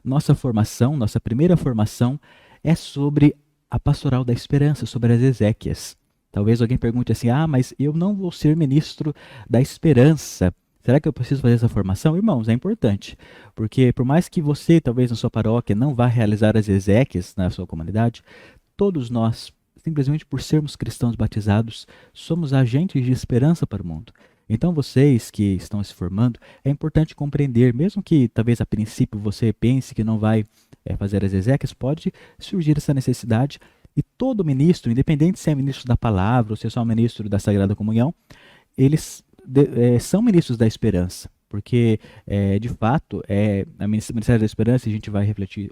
nossa formação, nossa primeira formação, é sobre a pastoral da esperança, sobre as exéquias. Talvez alguém pergunte assim: ah, mas eu não vou ser ministro da esperança. Será que eu preciso fazer essa formação? Irmãos, é importante, porque por mais que você, talvez na sua paróquia, não vá realizar as exéquias na sua comunidade, todos nós, simplesmente por sermos cristãos batizados, somos agentes de esperança para o mundo. Então, vocês que estão se formando, é importante compreender, mesmo que talvez a princípio você pense que não vai fazer as exéquias, pode surgir essa necessidade. E todo ministro, independente se é ministro da palavra ou se é só ministro da Sagrada Comunhão, eles são ministros da esperança, porque de fato a Ministério da Esperança, e a gente vai refletir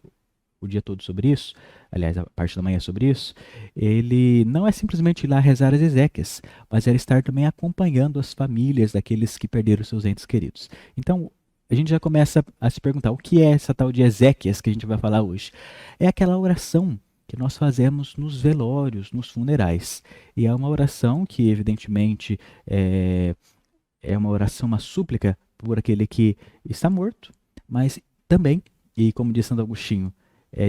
o dia todo sobre isso, aliás, a parte da manhã sobre isso, ele não é simplesmente ir lá rezar as exéquias, mas é estar também acompanhando as famílias daqueles que perderam seus entes queridos. Então, a gente já começa a se perguntar o que é essa tal de exéquias que a gente vai falar hoje. É aquela oração que nós fazemos nos velórios, nos funerais. E é uma oração que, evidentemente, é uma oração, uma súplica por aquele que está morto, mas também, e como disse Santo Agostinho,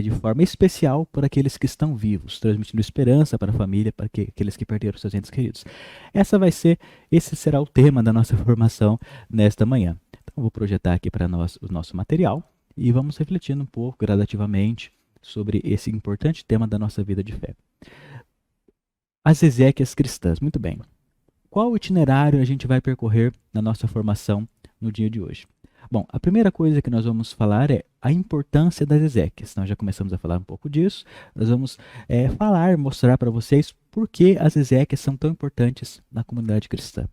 de forma especial por aqueles que estão vivos, transmitindo esperança para a família, para aqueles que perderam seus entes queridos. Esse será o tema da nossa formação nesta manhã. Então, vou projetar aqui para nós o nosso material e vamos refletindo um pouco, gradativamente, sobre esse importante tema da nossa vida de fé. As exéquias cristãs. Muito bem. Qual itinerário a gente vai percorrer na nossa formação no dia de hoje? Bom, a primeira coisa que nós vamos falar é a importância das exéquias. Nós já começamos a falar um pouco disso. Nós vamos mostrar para vocês por que as exéquias são tão importantes na comunidade cristã.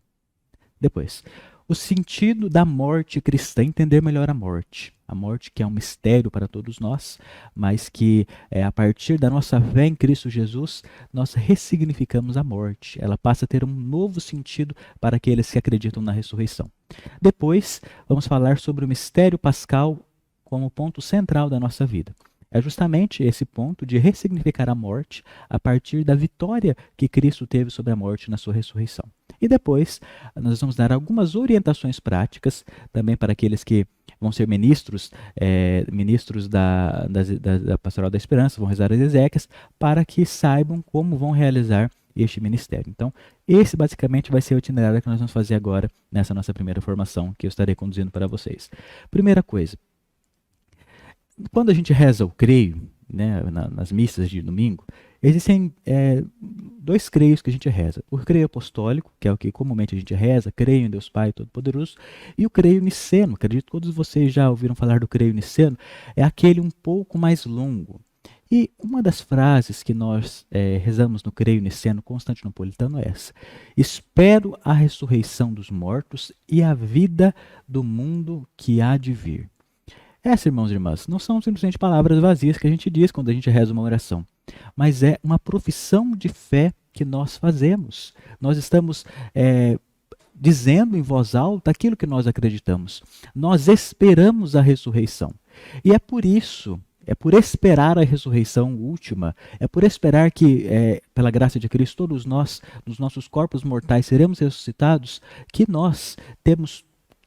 Depois, o sentido da morte cristã, entender melhor a morte. A morte que é um mistério para todos nós, mas que a partir da nossa fé em Cristo Jesus, nós ressignificamos a morte. Ela passa a ter um novo sentido para aqueles que acreditam na ressurreição. Depois, vamos falar sobre o mistério pascal como ponto central da nossa vida. É justamente esse ponto de ressignificar a morte a partir da vitória que Cristo teve sobre a morte na sua ressurreição. E depois, nós vamos dar algumas orientações práticas também para aqueles que vão ser ministros da Pastoral da Esperança, vão rezar as exéquias, para que saibam como vão realizar este ministério. Então, esse basicamente vai ser o itinerário que nós vamos fazer agora nessa nossa primeira formação, que eu estarei conduzindo para vocês. Primeira coisa, quando a gente reza o creio, né, nas missas de domingo, existem dois creios que a gente reza. O creio apostólico, que é o que comumente a gente reza, creio em Deus Pai Todo-Poderoso, e o creio niceno, acredito que todos vocês já ouviram falar do creio niceno, é aquele um pouco mais longo. E uma das frases que nós rezamos no creio niceno constantinopolitano é essa: espero a ressurreição dos mortos e a vida do mundo que há de vir. Essa, irmãos e irmãs, não são simplesmente palavras vazias que a gente diz quando a gente reza uma oração, mas é uma profissão de fé que nós fazemos. Nós estamos dizendo em voz alta aquilo que nós acreditamos. Nós esperamos a ressurreição. E é por isso, é por esperar a ressurreição última, é por esperar que, pela graça de Cristo, todos nós, nos nossos corpos mortais, seremos ressuscitados, que nós temos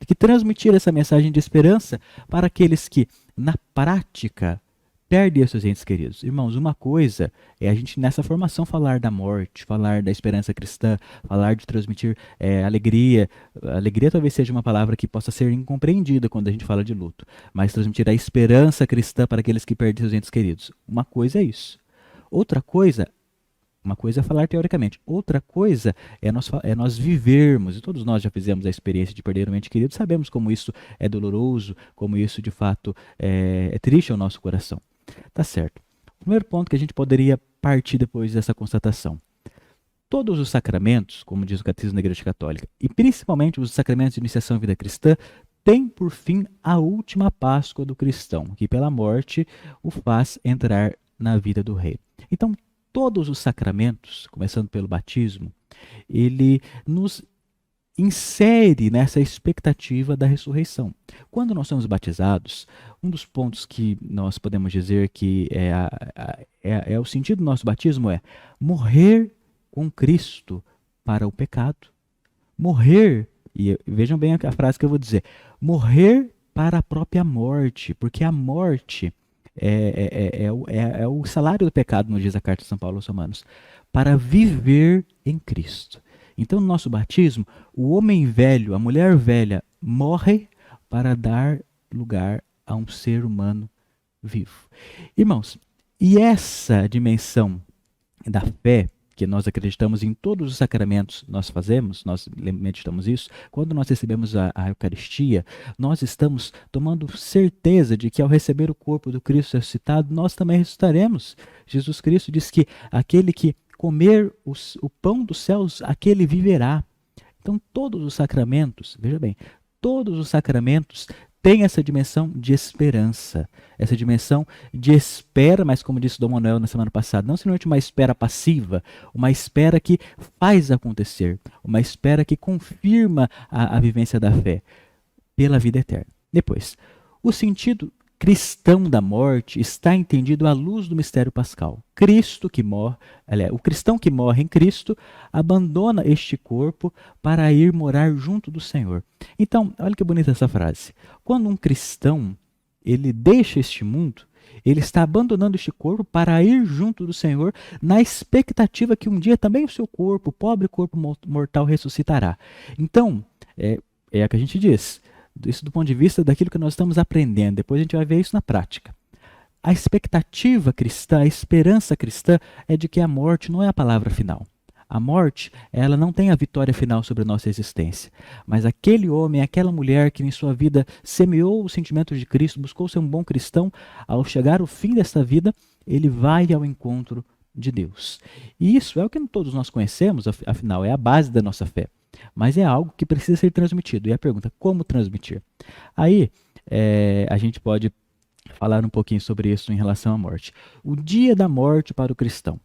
que transmitir essa mensagem de esperança para aqueles que, na prática, perdem os seus entes queridos. Irmãos, uma coisa é a gente nessa formação falar da morte, falar da esperança cristã, falar de transmitir alegria. Alegria talvez seja uma palavra que possa ser incompreendida quando a gente fala de luto, mas transmitir a esperança cristã para aqueles que perdem seus entes queridos. Uma coisa é isso. Outra coisa, uma coisa é falar teoricamente, outra coisa é nós vivermos, e todos nós já fizemos a experiência de perder um ente querido, sabemos como isso é doloroso, como isso de fato é triste ao nosso coração. Tá certo. O primeiro ponto que a gente poderia partir depois dessa constatação: todos os sacramentos, como diz o Catecismo da Igreja Católica, e principalmente os sacramentos de iniciação à vida cristã, têm por fim a última Páscoa do cristão, que pela morte o faz entrar na vida do rei. Então, todos os sacramentos, começando pelo batismo, ele nos insere nessa expectativa da ressurreição. Quando nós somos batizados, um dos pontos que nós podemos dizer que é o sentido do nosso batismo é morrer com Cristo para o pecado. Morrer, e vejam bem a frase que eu vou dizer, morrer para a própria morte, porque a morte é o salário do pecado, nos diz a carta de São Paulo aos Romanos, para viver em Cristo. Então, no nosso batismo, o homem velho, a mulher velha, morre para dar lugar a um ser humano vivo. Irmãos, e essa dimensão da fé, que nós acreditamos em todos os sacramentos, nós fazemos, nós meditamos isso, quando nós recebemos a Eucaristia, nós estamos tomando certeza de que ao receber o corpo do Cristo ressuscitado, nós também ressuscitaremos. Jesus Cristo diz que aquele que comer o pão dos céus, aquele viverá. Então todos os sacramentos, veja bem, todos os sacramentos têm essa dimensão de esperança, essa dimensão de espera, mas como disse Dom Manuel na semana passada, não simplesmente uma espera passiva, uma espera que faz acontecer, uma espera que confirma a vivência da fé pela vida eterna. Depois, o sentido cristão da morte está entendido à luz do mistério pascal. Cristo que morre, o cristão que morre em Cristo abandona este corpo para ir morar junto do Senhor. Então, olha que bonita essa frase. Quando um cristão ele deixa este mundo, ele está abandonando este corpo para ir junto do Senhor, na expectativa que um dia também o seu corpo, o pobre corpo mortal, ressuscitará. Então, é o que a gente diz. Isso do ponto de vista daquilo que nós estamos aprendendo. Depois a gente vai ver isso na prática. A expectativa cristã, a esperança cristã é de que a morte não é a palavra final. A morte, ela não tem a vitória final sobre a nossa existência. Mas aquele homem, aquela mulher que em sua vida semeou os sentimentos de Cristo, buscou ser um bom cristão, ao chegar ao fim desta vida, ele vai ao encontro de Deus. E isso é o que todos nós conhecemos, afinal, é a base da nossa fé. Mas é algo que precisa ser transmitido. E a pergunta, como transmitir? Aí, a gente pode falar um pouquinho sobre isso em relação à morte. O dia da morte para o cristão.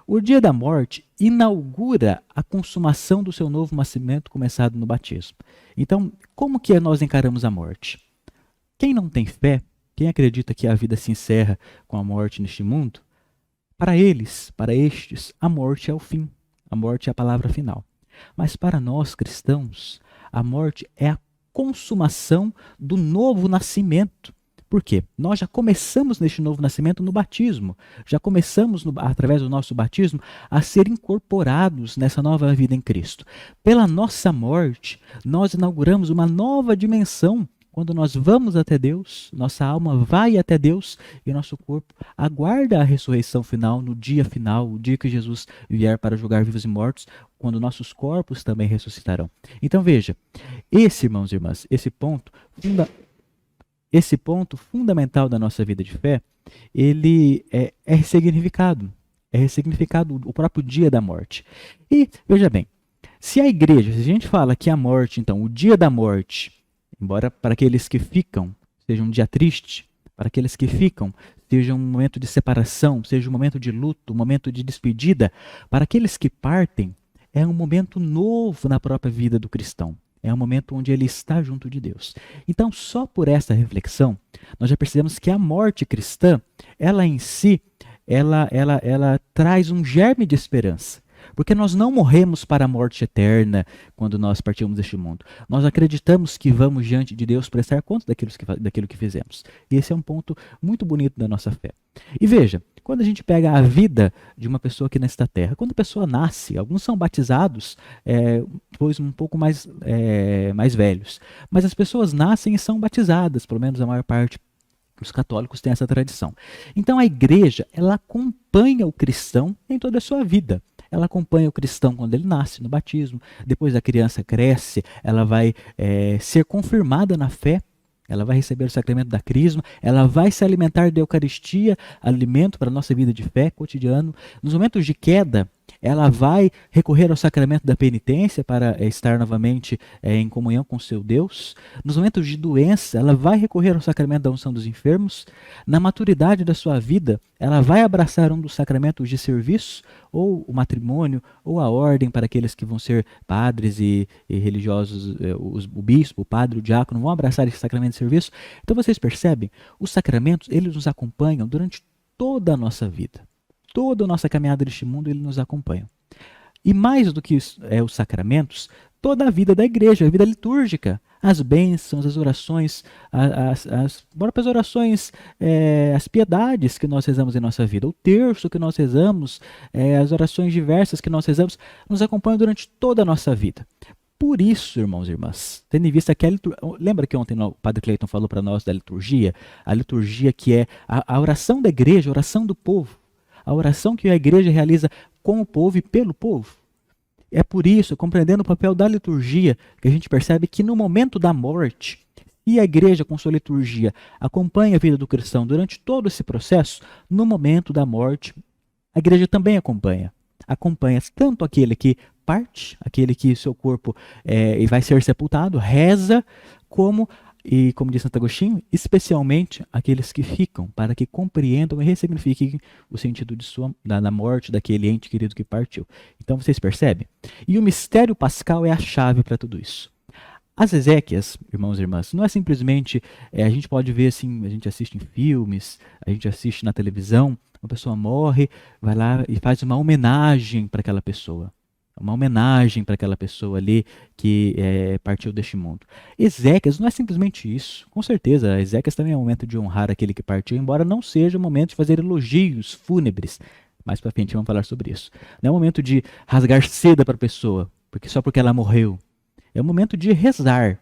O dia da morte inaugura a consumação do seu novo nascimento começado no batismo. Então, como que nós encaramos a morte? Quem não tem fé, quem acredita que a vida se encerra com a morte neste mundo, para eles, para estes, a morte é o fim. A morte é a palavra final. Mas para nós cristãos, a morte é a consumação do novo nascimento. Por quê? Nós já começamos neste novo nascimento no batismo. Já começamos, através do nosso batismo, a ser incorporados nessa nova vida em Cristo. Pela nossa morte, nós inauguramos uma nova dimensão. Quando nós vamos até Deus, nossa alma vai até Deus e nosso corpo aguarda a ressurreição final, no dia final, o dia que Jesus vier para julgar vivos e mortos, quando nossos corpos também ressuscitarão. Então veja, irmãos e irmãs, esse ponto fundamental da nossa vida de fé, ele é ressignificado. É ressignificado o próprio dia da morte. E veja bem, se a igreja, se a gente fala que a morte, então, o dia da morte, embora para aqueles que ficam seja um dia triste, para aqueles que ficam seja um momento de separação, seja um momento de luto, um momento de despedida, para aqueles que partem é um momento novo na própria vida do cristão. É um momento onde ele está junto de Deus. Então, só por essa reflexão, nós já percebemos que a morte cristã, ela em si, ela traz um germe de esperança. Porque nós não morremos para a morte eterna quando nós partimos deste mundo. Nós acreditamos que vamos diante de Deus prestar conta daquilo que fizemos. E esse é um ponto muito bonito da nossa fé. E veja, quando a gente pega a vida de uma pessoa aqui nesta terra, quando a pessoa nasce, alguns são batizados, depois um pouco mais velhos. Mas as pessoas nascem e são batizadas, pelo menos a maior parte dos católicos tem essa tradição. Então a igreja, ela acompanha o cristão em toda a sua vida. Ela acompanha o cristão quando ele nasce, no batismo. Depois a criança cresce, ela vai ser confirmada na fé. Ela vai receber o sacramento da crisma, ela vai se alimentar da Eucaristia, alimento para a nossa vida de fé cotidiano. Nos momentos de queda, ela vai recorrer ao sacramento da penitência para estar novamente em comunhão com seu Deus. Nos momentos de doença, ela vai recorrer ao sacramento da unção dos enfermos. Na maturidade da sua vida, ela vai abraçar um dos sacramentos de serviço, ou o matrimônio, ou a ordem para aqueles que vão ser padres e religiosos, o bispo, o padre, o diácono, vão abraçar esse sacramento de serviço. Então vocês percebem, os sacramentos, eles nos acompanham durante toda a nossa vida. Toda a nossa caminhada neste mundo, eles nos acompanham. E mais do que os sacramentos, toda a vida da igreja, a vida litúrgica. As bênçãos, as orações, as próprias orações, as piedades que nós rezamos em nossa vida, o terço que nós rezamos, as orações diversas que nós rezamos, nos acompanham durante toda a nossa vida. Por isso, irmãos e irmãs, tendo em vista que a liturgia... Lembra que ontem o Padre Cleiton falou para nós da liturgia? A liturgia que é a oração da igreja, a oração do povo. A oração que a igreja realiza com o povo e pelo povo. É por isso, compreendendo o papel da liturgia, que a gente percebe que no momento da morte, e a igreja com sua liturgia acompanha a vida do cristão durante todo esse processo, no momento da morte, a igreja também acompanha. Acompanha tanto aquele que parte, aquele que seu corpo vai ser sepultado, reza, como diz Santo Agostinho, especialmente aqueles que ficam, para que compreendam e ressignifiquem o sentido da morte daquele ente querido que partiu. Então vocês percebem? E o mistério pascal é a chave para tudo isso. As exéquias, irmãos e irmãs, não é simplesmente, a gente pode ver assim, a gente assiste em filmes, a gente assiste na televisão, uma pessoa morre, vai lá e faz uma homenagem para aquela pessoa. Uma homenagem para aquela pessoa ali que partiu deste mundo. Exéquias não é simplesmente isso. Com certeza, exéquias também é um momento de honrar aquele que partiu, embora não seja o momento de fazer elogios fúnebres. Mais para frente vamos falar sobre isso. Não é o momento de rasgar seda para a pessoa, só porque ela morreu. É o momento de rezar.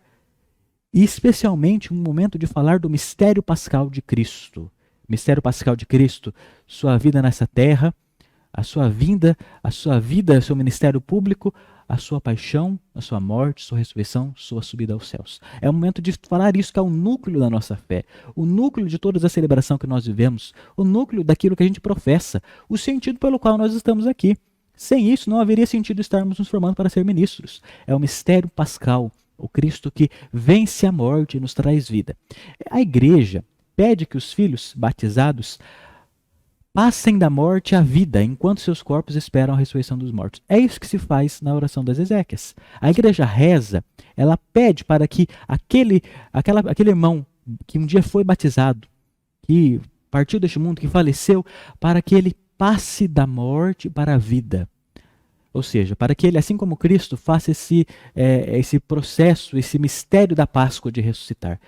E especialmente um momento de falar do mistério pascal de Cristo. Mistério pascal de Cristo, sua vida nessa terra, a sua vinda, a sua vida, seu ministério público, a sua paixão, a sua morte, sua ressurreição, sua subida aos céus. É o momento de falar isso, que é o núcleo da nossa fé, o núcleo de toda a celebração que nós vivemos, o núcleo daquilo que a gente professa, o sentido pelo qual nós estamos aqui. Sem isso, não haveria sentido estarmos nos formando para ser ministros. É o mistério pascal, o Cristo que vence a morte e nos traz vida. A igreja pede que os filhos batizados passem da morte à vida, enquanto seus corpos esperam a ressurreição dos mortos. É isso que se faz na oração das exéquias. A igreja reza, ela pede para que aquele irmão que um dia foi batizado, que partiu deste mundo, que faleceu, para que ele passe da morte para a vida. Ou seja, para que ele, assim como Cristo, faça esse processo, esse mistério da Páscoa de ressuscitar.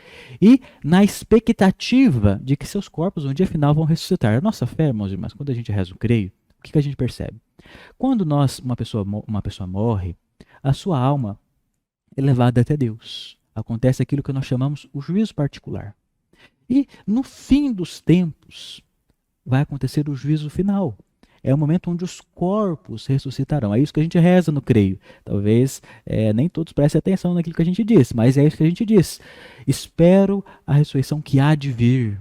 E na expectativa de que seus corpos, um dia final, vão ressuscitar. A nossa fé, irmãos e irmãs, quando a gente reza o creio, o que a gente percebe? Quando uma pessoa morre, a sua alma é levada até Deus. Acontece aquilo que nós chamamos o juízo particular. E no fim dos tempos, vai acontecer o juízo final. É o momento onde os corpos ressuscitarão. É isso que a gente reza no creio. Talvez nem todos prestem atenção naquilo que a gente diz, mas é isso que a gente diz. Espero a ressurreição que há de vir,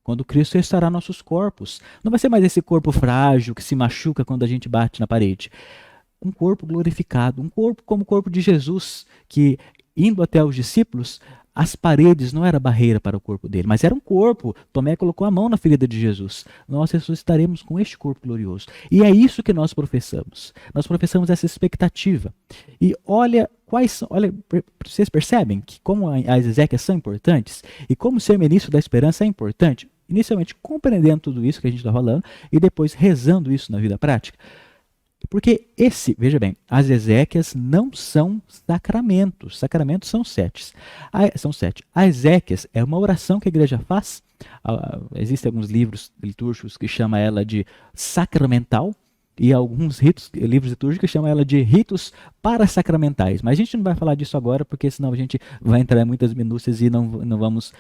quando Cristo ressuscitará nossos corpos. Não vai ser mais esse corpo frágil que se machuca quando a gente bate na parede. Um corpo glorificado, um corpo como o corpo de Jesus, que indo até os discípulos, as paredes não era barreira para o corpo dele, mas era um corpo. Tomé colocou a mão na ferida de Jesus. Nós ressuscitaremos com este corpo glorioso. E é isso que nós professamos. Nós professamos essa expectativa. E olha, vocês percebem que como as exéquias são importantes e como ser ministro da esperança é importante? Inicialmente compreendendo tudo isso que a gente está falando e depois rezando isso na vida prática. Porque veja bem, as exéquias não são sacramentos. Sacramentos são 7. São 7. As exéquias é uma oração que a igreja faz. Existem alguns livros litúrgicos que chamam ela de sacramental e alguns livros litúrgicos chamam ela de ritos parasacramentais. Mas a gente não vai falar disso agora, porque senão a gente vai entrar em muitas minúcias e não vamos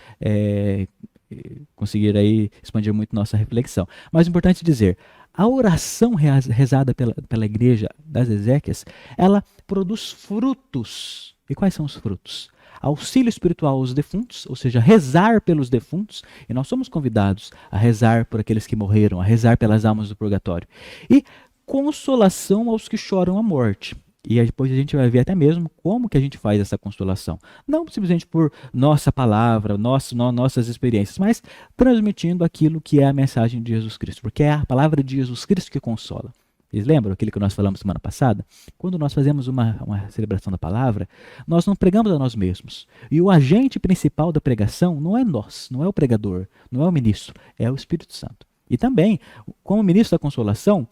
conseguir aí expandir muito nossa reflexão. Mas é importante dizer, a oração rezada pela igreja das exéquias, ela produz frutos. E quais são os frutos? Auxílio espiritual aos defuntos, ou seja, rezar pelos defuntos, e nós somos convidados a rezar por aqueles que morreram, a rezar pelas almas do purgatório. E consolação aos que choram a morte. E depois a gente vai ver até mesmo como que a gente faz essa consolação. Não simplesmente por nossa palavra, nossas experiências, mas transmitindo aquilo que é a mensagem de Jesus Cristo. Porque é a palavra de Jesus Cristo que consola. Vocês lembram aquilo que nós falamos semana passada? Quando nós fazemos uma celebração da palavra, nós não pregamos a nós mesmos. E o agente principal da pregação não é nós, não é o pregador, não é o ministro, é o Espírito Santo. E também, como ministro da consolação,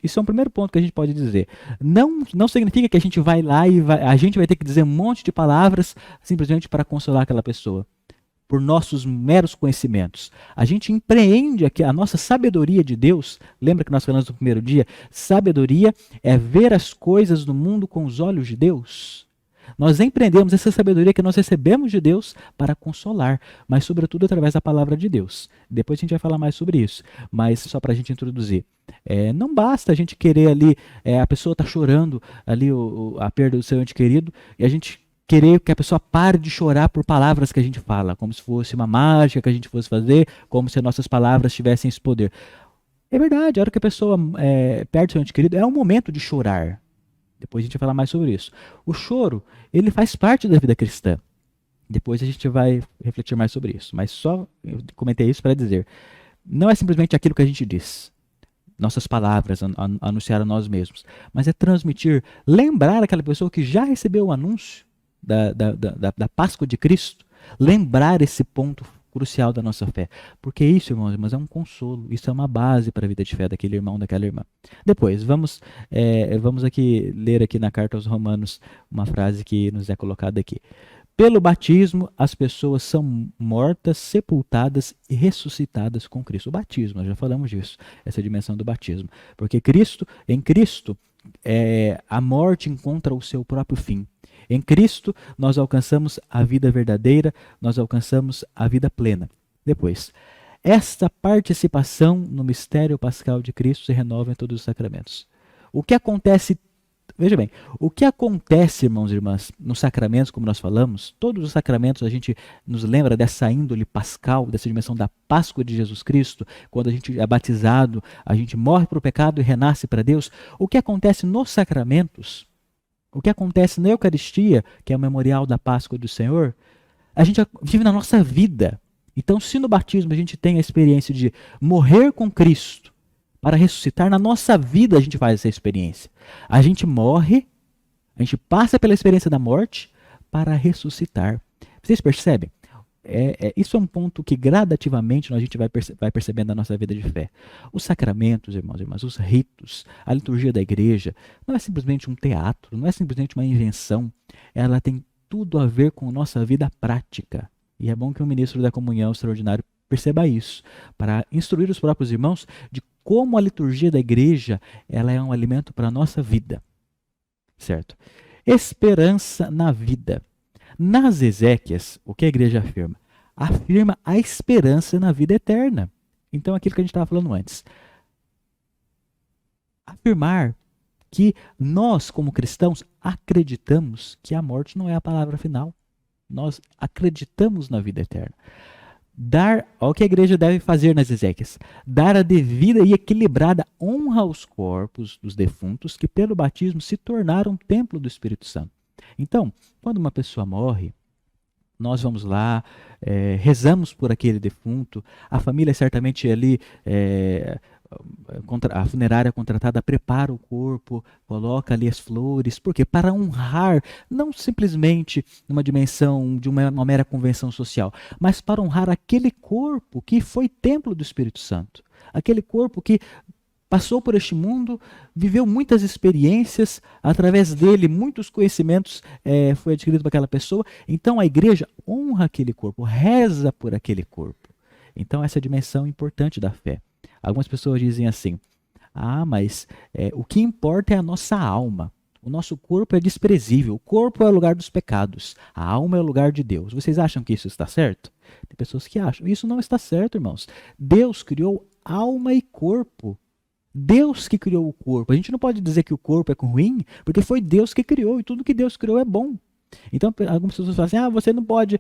Isso é um primeiro ponto que a gente pode dizer. Não significa que a gente vai lá e a gente vai ter que dizer um monte de palavras simplesmente para consolar aquela pessoa, por nossos meros conhecimentos. A gente empreende aqui a nossa sabedoria de Deus. Lembra que nós falamos no primeiro dia? Sabedoria é ver as coisas do mundo com os olhos de Deus. Nós empreendemos essa sabedoria que nós recebemos de Deus para consolar, mas sobretudo através da palavra de Deus. Depois a gente vai falar mais sobre isso, mas só para a gente introduzir. Não basta a gente querer ali, a pessoa está chorando ali a perda do seu ente querido, e a gente querer que a pessoa pare de chorar por palavras que a gente fala, como se fosse uma mágica que a gente fosse fazer, como se nossas palavras tivessem esse poder. É verdade, a hora que a pessoa perde seu ente querido, é um momento de chorar. Depois a gente vai falar mais sobre isso. O choro, ele faz parte da vida cristã. Depois a gente vai refletir mais sobre isso. Mas só eu comentei isso para dizer, não é simplesmente aquilo que a gente diz, nossas palavras, anunciar a nós mesmos, mas é transmitir, lembrar aquela pessoa que já recebeu o anúncio da Páscoa de Cristo, lembrar esse ponto crucial da nossa fé. Porque isso, irmãos, é um consolo, isso é uma base para a vida de fé daquele irmão, daquela irmã. Depois, vamos aqui ler aqui na carta aos Romanos uma frase que nos é colocada aqui. Pelo batismo, as pessoas são mortas, sepultadas e ressuscitadas com Cristo. O batismo, nós já falamos disso, essa dimensão do batismo. Porque em Cristo, a morte encontra o seu próprio fim. Em Cristo, nós alcançamos a vida verdadeira, nós alcançamos a vida plena. Depois, esta participação no mistério pascal de Cristo se renova em todos os sacramentos. O que acontece, veja bem, o que acontece, irmãos e irmãs, nos sacramentos, como nós falamos, todos os sacramentos a gente nos lembra dessa índole pascal, dessa dimensão da Páscoa de Jesus Cristo, quando a gente é batizado, a gente morre para o pecado e renasce para Deus. O que acontece nos sacramentos, o que acontece na Eucaristia, que é o memorial da Páscoa do Senhor, a gente vive na nossa vida. Então, se no batismo a gente tem a experiência de morrer com Cristo para ressuscitar, na nossa vida a gente faz essa experiência. A gente morre, a gente passa pela experiência da morte para ressuscitar. Vocês percebem? Isso é um ponto que gradativamente a gente vai percebendo na nossa vida de fé. Os sacramentos, irmãos e irmãs, os ritos, a liturgia da igreja, não é simplesmente um teatro, não é simplesmente uma invenção. Ela tem tudo a ver com a nossa vida prática. E é bom que o ministro da comunhão extraordinário perceba isso, para instruir os próprios irmãos de como a liturgia da igreja ela é um alimento para a nossa vida. Certo? Esperança na vida. Nas Ezequias, o que a igreja afirma? Afirma a esperança na vida eterna. Então, aquilo que a gente estava falando antes. Afirmar que nós, como cristãos, acreditamos que a morte não é a palavra final. Nós acreditamos na vida eterna. Olha o que a igreja deve fazer nas Ezequias. Dar a devida e equilibrada honra aos corpos dos defuntos que pelo batismo se tornaram templo do Espírito Santo. Então, quando uma pessoa morre, nós vamos lá, rezamos por aquele defunto, a família certamente ali, a funerária contratada prepara o corpo, coloca ali as flores, por quê? Para honrar, não simplesmente numa dimensão de uma mera convenção social, mas para honrar aquele corpo que foi templo do Espírito Santo, aquele corpo que passou por este mundo, viveu muitas experiências, através dele muitos conhecimentos foi adquirido por aquela pessoa. Então a igreja honra aquele corpo, reza por aquele corpo. Então essa é a dimensão importante da fé. Algumas pessoas dizem assim, mas o que importa é a nossa alma. O nosso corpo é desprezível, o corpo é o lugar dos pecados, a alma é o lugar de Deus. Vocês acham que isso está certo? Tem pessoas que acham. Isso não está certo, irmãos. Deus criou alma e corpo. Deus que criou o corpo. A gente não pode dizer que o corpo é ruim, porque foi Deus que criou e tudo que Deus criou é bom. Então, algumas pessoas falam assim, você não pode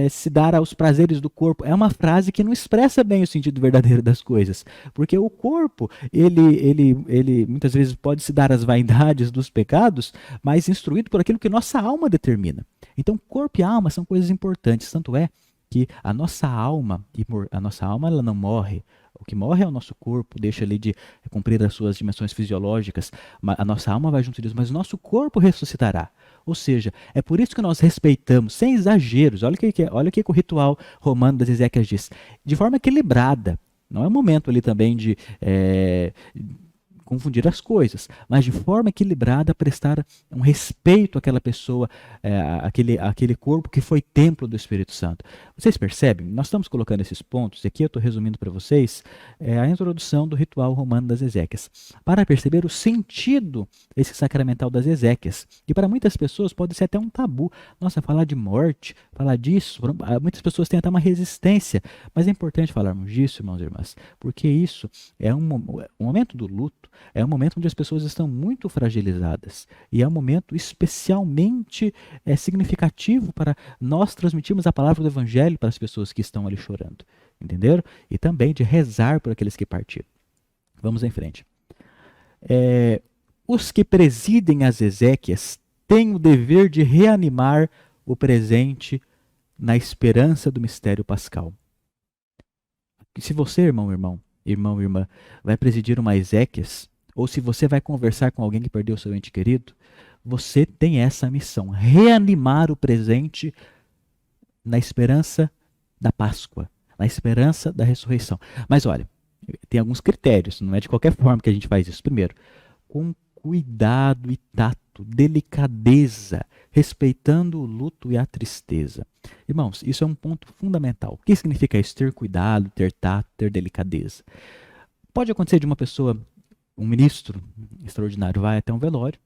se dar aos prazeres do corpo. É uma frase que não expressa bem o sentido verdadeiro das coisas. Porque o corpo, ele muitas vezes pode se dar às vaidades dos pecados, mas instruído por aquilo que nossa alma determina. Então, corpo e alma são coisas importantes. Tanto é que a nossa alma ela não morre. O que morre é o nosso corpo, deixa ali de cumprir as suas dimensões fisiológicas. A nossa alma vai junto disso, mas o nosso corpo ressuscitará. Ou seja, é por isso que nós respeitamos, sem exageros. Olha o que o ritual romano das Ezequias diz. De forma equilibrada. Não é um momento ali também de confundir as coisas, mas de forma equilibrada prestar um respeito àquela pessoa, aquele corpo que foi templo do Espírito Santo. Vocês percebem? Nós estamos colocando esses pontos, e aqui eu estou resumindo para vocês a introdução do ritual romano das exéquias, para perceber o sentido desse sacramental das exéquias, que para muitas pessoas pode ser até um tabu. Nossa, falar de morte, falar disso, muitas pessoas têm até uma resistência, mas é importante falarmos disso, irmãos e irmãs, porque isso é o momento do luto, é um momento onde as pessoas estão muito fragilizadas, e é um momento especialmente significativo para nós transmitirmos a palavra do Evangelho para as pessoas que estão ali chorando, entenderam? E também de rezar por aqueles que partiram. Vamos em frente. Os que presidem as exéquias têm o dever de reanimar o presente na esperança do mistério pascal. Se você, irmão, irmã, vai presidir uma exéquias, ou se você vai conversar com alguém que perdeu seu ente querido, você tem essa missão, reanimar o presente na esperança da Páscoa, na esperança da ressurreição. Mas olha, tem alguns critérios, não é de qualquer forma que a gente faz isso. Primeiro, com cuidado e tato, delicadeza, respeitando o luto e a tristeza. Irmãos, isso é um ponto fundamental. O que significa isso? Ter cuidado, ter tato, ter delicadeza. Pode acontecer de uma pessoa, um ministro extraordinário, vai até um velório,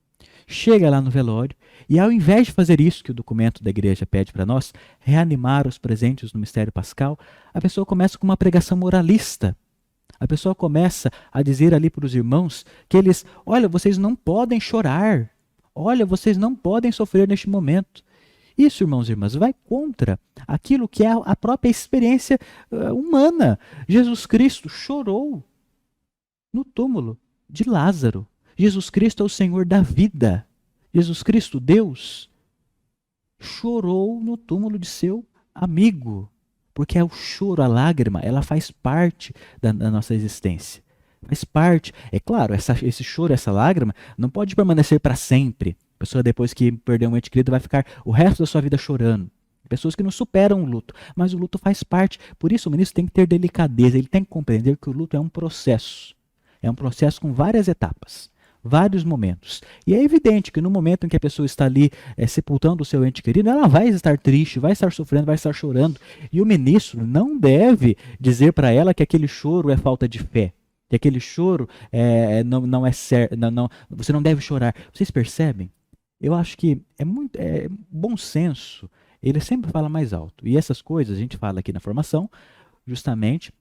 chega lá no velório e, ao invés de fazer isso que o documento da igreja pede para nós, reanimar os presentes no mistério pascal, a pessoa começa com uma pregação moralista. A pessoa começa a dizer ali para os irmãos que eles, olha, vocês não podem chorar, olha, vocês não podem sofrer neste momento. Isso, irmãos e irmãs, vai contra aquilo que é a própria experiência humana. Jesus Cristo chorou no túmulo de Lázaro. Jesus Cristo é o Senhor da vida. Jesus Cristo, Deus, chorou no túmulo de seu amigo. Porque é o choro, a lágrima, ela faz parte da nossa existência. Faz parte. É claro, esse choro, essa lágrima, não pode permanecer para sempre. A pessoa, depois que perdeu um ente querido, vai ficar o resto da sua vida chorando. Pessoas que não superam o luto. Mas o luto faz parte. Por isso o ministro tem que ter delicadeza. Ele tem que compreender que o luto é um processo. É um processo com várias etapas. Vários momentos. E é evidente que no momento em que a pessoa está ali sepultando o seu ente querido, ela vai estar triste, vai estar sofrendo, vai estar chorando. E o ministro não deve dizer para ela que aquele choro é falta de fé, que aquele choro não é certo, você não deve chorar. Vocês percebem? Eu acho que é bom senso, ele sempre fala mais alto. E essas coisas a gente fala aqui na formação, justamente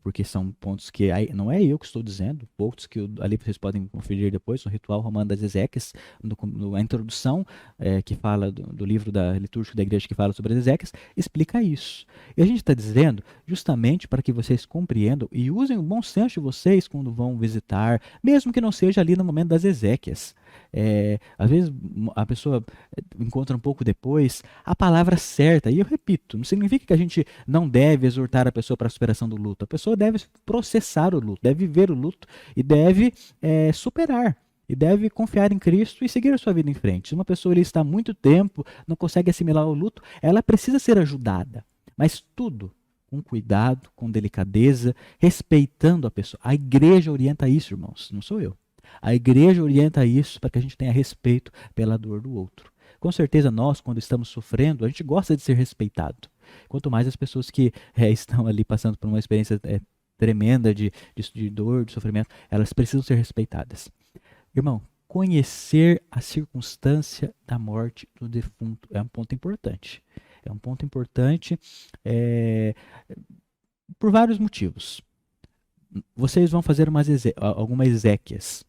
porque são pontos que não é eu que estou dizendo, pontos que ali vocês podem conferir depois no Ritual Romano das Exéquias, na introdução que fala do livro litúrgico da igreja que fala sobre as exéquias, explica isso. E a gente está dizendo justamente para que vocês compreendam e usem o bom senso de vocês quando vão visitar, mesmo que não seja ali no momento das exéquias. Às vezes a pessoa encontra um pouco depois a palavra certa, e eu repito, não significa que a gente não deve exortar a pessoa para a superação do luto. A pessoa deve processar o luto, deve viver o luto e deve superar. E deve confiar em Cristo e seguir a sua vida em frente. Se uma pessoa está há muito tempo, não consegue assimilar o luto, ela precisa ser ajudada. Mas tudo com cuidado, com delicadeza, respeitando a pessoa. A igreja orienta isso, irmãos, não sou eu. A igreja orienta isso para que a gente tenha respeito pela dor do outro. Com certeza nós, quando estamos sofrendo, a gente gosta de ser respeitado. Quanto mais as pessoas que estão ali passando por uma experiência tremenda de dor, de sofrimento, elas precisam ser respeitadas. Irmão, conhecer a circunstância da morte do defunto é um ponto importante. É um ponto importante por vários motivos. Vocês vão fazer algumas exéquias,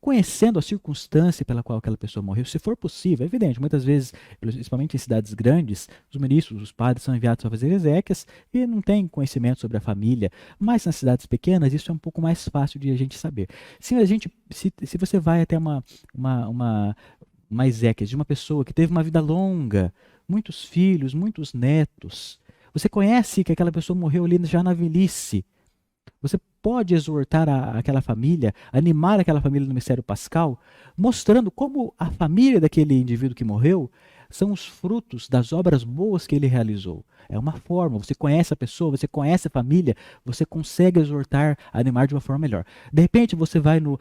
conhecendo a circunstância pela qual aquela pessoa morreu, se for possível. É evidente, muitas vezes, principalmente em cidades grandes, os ministros, os padres são enviados para fazer exéquias e não têm conhecimento sobre a família, mas nas cidades pequenas isso é um pouco mais fácil de a gente saber. Se você vai até uma exéquia de uma pessoa que teve uma vida longa, muitos filhos, muitos netos, você conhece que aquela pessoa morreu ali já na velhice, você pode exortar aquela família, animar aquela família no mistério pascal, mostrando como a família daquele indivíduo que morreu são os frutos das obras boas que ele realizou. É uma forma, você conhece a pessoa, você conhece a família, você consegue exortar, animar de uma forma melhor. De repente você vai no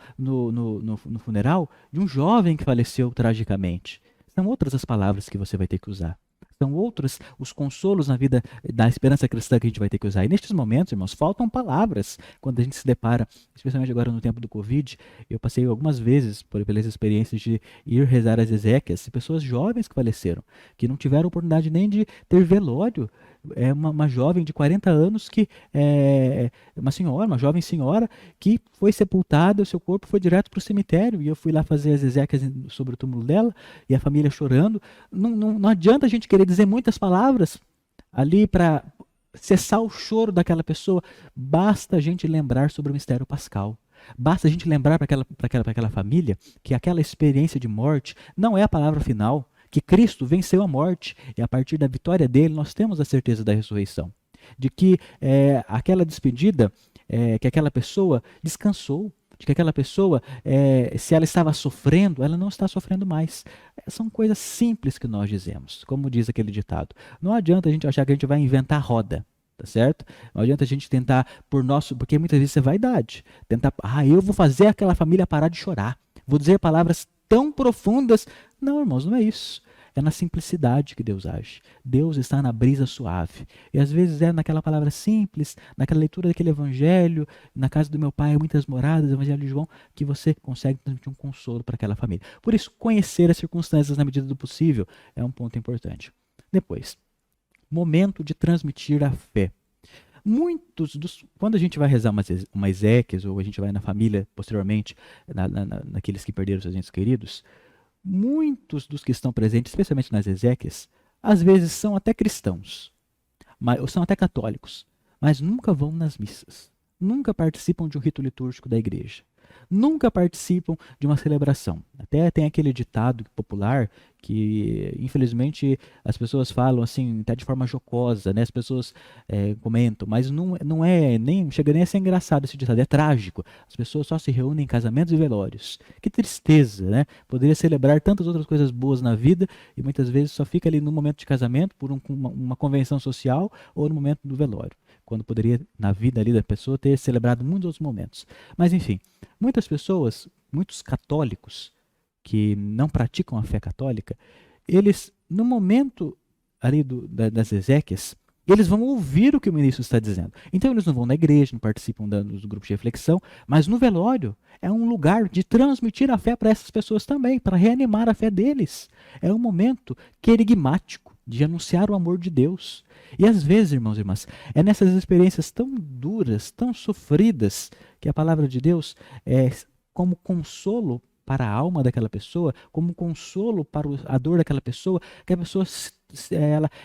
funeral de um jovem que faleceu tragicamente. São outras as palavras que você vai ter que usar. São outros os consolos na vida da esperança cristã que a gente vai ter que usar. E nestes momentos, irmãos, faltam palavras quando a gente se depara, especialmente agora no tempo do Covid. Eu passei algumas vezes pelas experiências de ir rezar as exéquias, pessoas jovens que faleceram, que não tiveram oportunidade nem de ter velório. É uma jovem de 40 anos que uma senhora, uma jovem senhora que foi sepultada, o seu corpo foi direto para o cemitério e eu fui lá fazer as exéquias sobre o túmulo dela e a família chorando. Não adianta a gente querer dizer muitas palavras ali para cessar o choro daquela pessoa. Basta a gente lembrar sobre o mistério pascal. Basta a gente lembrar para aquela família que aquela experiência de morte não é a palavra final, que Cristo venceu a morte e a partir da vitória dele nós temos a certeza da ressurreição. De que aquela despedida, que aquela pessoa descansou, de que aquela pessoa, se ela estava sofrendo, ela não está sofrendo mais. São coisas simples que nós dizemos, como diz aquele ditado. Não adianta a gente achar que a gente vai inventar roda, tá certo? Não adianta a gente tentar por nosso, porque muitas vezes é vaidade. Tentar, eu vou fazer aquela família parar de chorar. Vou dizer palavras tão profundas. Não, irmãos, não é isso. É na simplicidade que Deus age. Deus está na brisa suave. E às vezes é naquela palavra simples, naquela leitura daquele evangelho, na casa do meu pai, muitas moradas, evangelho de João, que você consegue transmitir um consolo para aquela família. Por isso, conhecer as circunstâncias na medida do possível é um ponto importante. Depois, momento de transmitir a fé. Quando a gente vai rezar uma exéquias, ou a gente vai na família, posteriormente, naqueles que perderam seus entes queridos, muitos dos que estão presentes, especialmente nas exéquias, às vezes são até cristãos, ou são até católicos, mas nunca vão nas missas, nunca participam de um rito litúrgico da igreja, nunca participam de uma celebração. Até tem aquele ditado popular que, infelizmente, as pessoas falam assim, até de forma jocosa, né? As pessoas comentam, mas não chega nem a ser engraçado esse ditado, é trágico. As pessoas só se reúnem em casamentos e velórios. Que tristeza, né? Poderia celebrar tantas outras coisas boas na vida e muitas vezes só fica ali no momento de casamento por uma convenção social ou no momento do velório, quando poderia, na vida ali da pessoa, ter celebrado muitos outros momentos. Mas, enfim, muitas pessoas, muitos católicos que não praticam a fé católica, eles, no momento ali das exéquias, eles vão ouvir o que o ministro está dizendo. Então, eles não vão na igreja, não participam dos grupos de reflexão, mas no velório é um lugar de transmitir a fé para essas pessoas também, para reanimar a fé deles. É um momento querigmático de anunciar o amor de Deus. E às vezes, irmãos e irmãs, é nessas experiências tão duras, tão sofridas, que a palavra de Deus é como consolo para a alma daquela pessoa, como consolo para a dor daquela pessoa, que a pessoa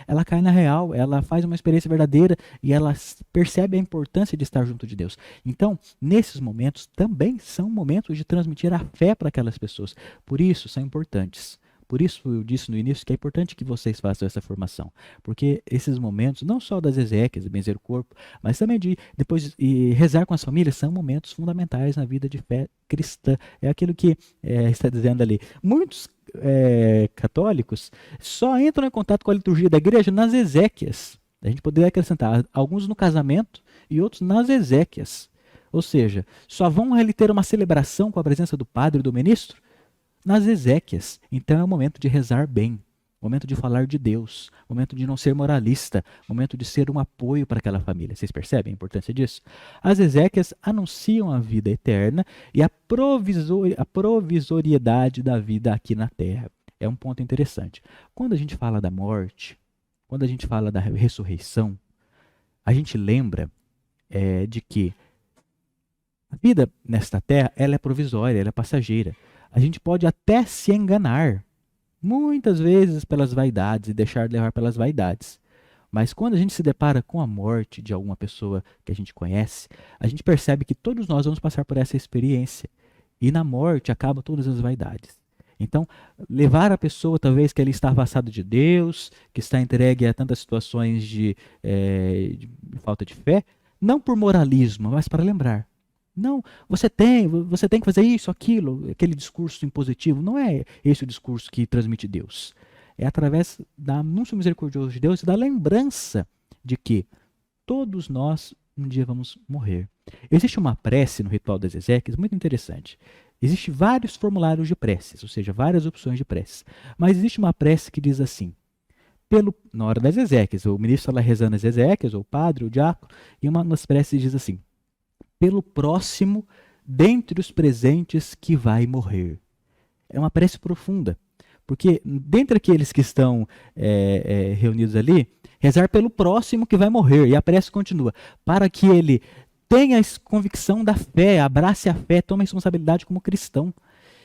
ela cai na real, ela faz uma experiência verdadeira e ela percebe a importância de estar junto de Deus. Então, nesses momentos também são momentos de transmitir a fé para aquelas pessoas. Por isso, são importantes. Por isso eu disse no início que é importante que vocês façam essa formação, porque esses momentos, não só das exéquias, benzer o corpo, mas também de depois rezar com as famílias, são momentos fundamentais na vida de fé cristã. É aquilo que está dizendo ali. Muitos católicos só entram em contato com a liturgia da igreja nas exéquias. A gente poderia acrescentar alguns no casamento e outros nas exéquias. Ou seja, só vão ali ter uma celebração com a presença do padre e do ministro nas exéquias. Então é o momento de rezar bem, momento de falar de Deus, momento de não ser moralista, momento de ser um apoio para aquela família. Vocês percebem a importância disso? As exéquias anunciam a vida eterna e a provisoriedade da vida aqui na terra. É um ponto interessante. Quando a gente fala da morte, quando a gente fala da ressurreição, a gente lembra de que a vida nesta terra ela é provisória, ela é passageira. A gente pode até se enganar, muitas vezes pelas vaidades e deixar levar pelas vaidades. Mas quando a gente se depara com a morte de alguma pessoa que a gente conhece, a gente percebe que todos nós vamos passar por essa experiência. E na morte acabam todas as vaidades. Então, levar a pessoa, talvez, que ele está afastado de Deus, que está entregue a tantas situações de falta de fé, não por moralismo, mas para lembrar. Não, você tem que fazer isso, aquilo, aquele discurso impositivo. Não é esse o discurso que transmite Deus. é através do anúncio misericordioso de Deus e da lembrança de que todos nós um dia vamos morrer. Existe uma prece no ritual das exéquias muito interessante. Existem vários formulários de preces, ou seja, várias opções de preces. Mas existe uma prece que diz assim, na hora das exéquias, o ministro está lá rezando as exéquias, ou o padre, ou o diácono, e uma das preces diz assim, pelo próximo dentre os presentes que vai morrer. É uma prece profunda, porque dentre aqueles que estão reunidos ali, rezar pelo próximo que vai morrer, e a prece continua, para que ele tenha a convicção da fé, abrace a fé, tome a responsabilidade como cristão.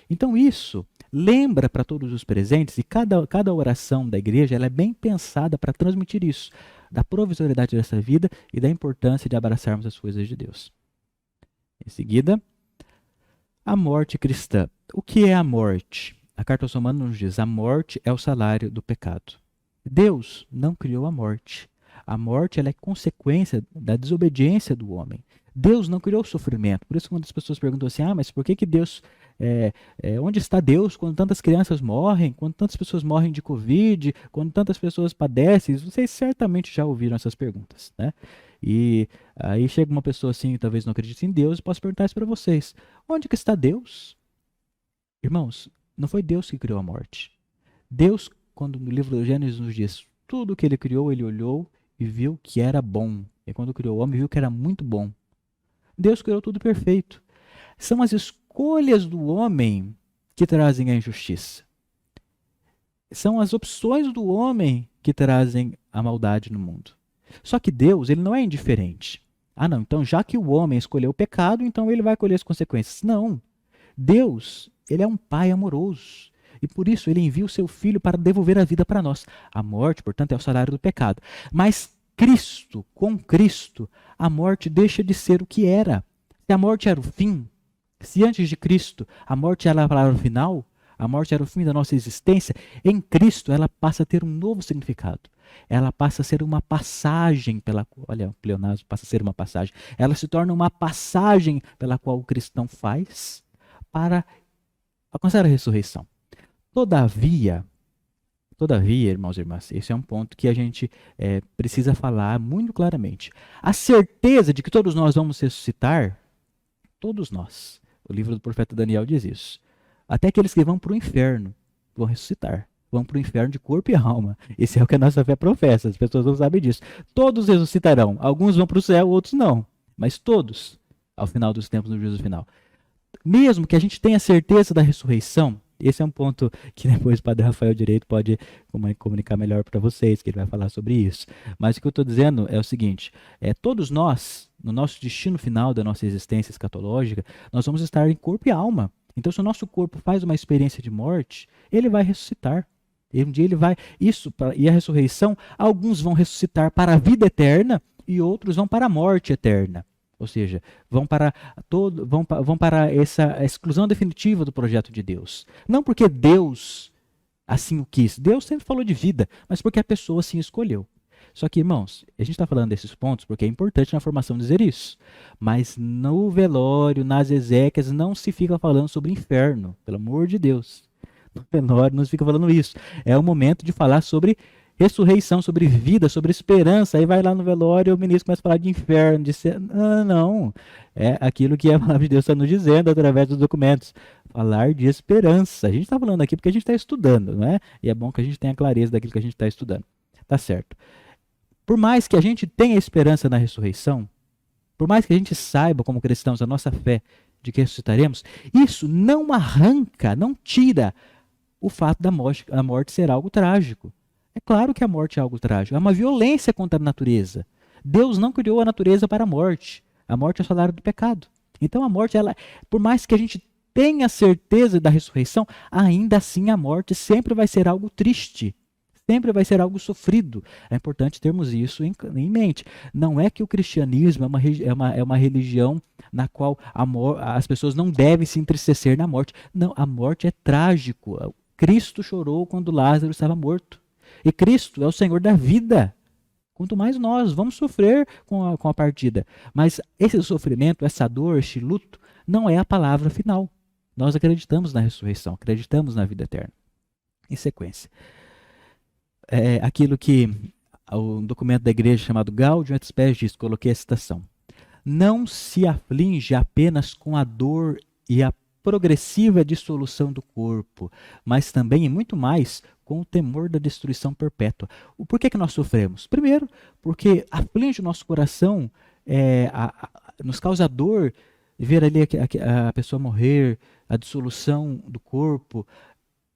Então isso lembra para todos os presentes, e cada oração da igreja ela é bem pensada para transmitir isso, da provisoriedade dessa vida e da importância de abraçarmos as coisas de Deus. Em seguida, a morte cristã. O que é a morte? A carta aos Romanos nos diz, a morte é o salário do pecado. Deus não criou a morte. A morte ela é consequência da desobediência do homem. Deus não criou o sofrimento. Por isso, quando as pessoas perguntam assim, mas por que Deus... onde está Deus quando tantas crianças morrem, quando tantas pessoas morrem de Covid, quando tantas pessoas padecem? Vocês certamente já ouviram essas perguntas, né? E aí chega uma pessoa assim, talvez não acredite em Deus, e posso perguntar isso para vocês. Onde que está Deus? Irmãos, não foi Deus que criou a morte. Deus, quando no livro do Gênesis nos diz, tudo que ele criou, ele olhou e viu que era bom. E quando criou o homem, viu que era muito bom. Deus criou tudo perfeito. São as escolhas do homem que trazem a injustiça. São as opções do homem que trazem a maldade no mundo. Só que Deus, ele não é indiferente. Não, então já que o homem escolheu o pecado, então ele vai colher as consequências. Não. Deus, ele é um pai amoroso. E por isso ele envia o seu filho para devolver a vida para nós. A morte, portanto, é o salário do pecado. Mas Cristo, com Cristo, a morte deixa de ser o que era. Se a morte era o fim, se antes de Cristo a morte era a palavra final, a morte era o fim da nossa existência, em Cristo ela passa a ter um novo significado. Ela passa a ser uma passagem pela qual, olha, o pleonasmo passa a ser uma passagem. Ela se torna uma passagem pela qual o cristão faz para alcançar a ressurreição. Todavia, irmãos e irmãs, esse é um ponto que a gente precisa falar muito claramente. A certeza de que todos nós vamos ressuscitar, todos nós. O livro do profeta Daniel diz isso. Até aqueles que vão para o inferno vão ressuscitar. Vão para o inferno de corpo e alma. Esse é o que a nossa fé professa. As pessoas não sabem disso. Todos ressuscitarão. Alguns vão para o céu, outros não. Mas todos, ao final dos tempos, no juízo final. Mesmo que a gente tenha certeza da ressurreição, esse é um ponto que depois o Padre Rafael Direito pode comunicar melhor para vocês, que ele vai falar sobre isso. Mas o que eu estou dizendo é o seguinte, todos nós, no nosso destino final da nossa existência escatológica, nós vamos estar em corpo e alma. Então, se o nosso corpo faz uma experiência de morte, ele vai ressuscitar. E um dia ele vai... E a ressurreição, alguns vão ressuscitar para a vida eterna e outros vão para a morte eterna. Ou seja, vão para essa exclusão definitiva do projeto de Deus. Não porque Deus assim o quis. Deus sempre falou de vida, mas porque a pessoa assim escolheu. Só que, irmãos, a gente está falando desses pontos porque é importante na formação dizer isso. Mas no velório, nas exéquias, não se fica falando sobre inferno, pelo amor de Deus. No velório não se fica falando isso. É o momento de falar sobre ressurreição, sobre vida, sobre esperança. Aí vai lá no velório e o ministro começa a falar de inferno, de ser... Não. É aquilo que a palavra de Deus está nos dizendo através dos documentos. Falar de esperança. A gente está falando aqui porque a gente está estudando, não é? E é bom que a gente tenha clareza daquilo que a gente está estudando. Tá certo. Por mais que a gente tenha esperança na ressurreição, por mais que a gente saiba como cristãos a nossa fé de que ressuscitaremos, isso não arranca, não tira o fato da morte ser algo trágico. É claro que a morte é algo trágico, é uma violência contra a natureza. Deus não criou a natureza para a morte. A morte é o salário do pecado. Então a morte, por mais que a gente tenha certeza da ressurreição, ainda assim a morte sempre vai ser algo triste. Sempre vai ser algo sofrido. É importante termos isso em mente. Não é que o cristianismo é uma religião na qual as pessoas não devem se entristecer na morte. Não, a morte é trágico. Cristo chorou quando Lázaro estava morto. E Cristo é o Senhor da vida. Quanto mais nós vamos sofrer com a partida. Mas esse sofrimento, essa dor, este luto, não é a palavra final. Nós acreditamos na ressurreição, acreditamos na vida eterna. Em sequência. aquilo que o documento da igreja chamado Gaudium et Spes diz, coloquei a citação. Não se aflige apenas com a dor e a progressiva dissolução do corpo, mas também e muito mais com o temor da destruição perpétua. Por que nós sofremos? Primeiro, porque aflige o nosso coração, nos causa dor ver ali a pessoa morrer, a dissolução do corpo,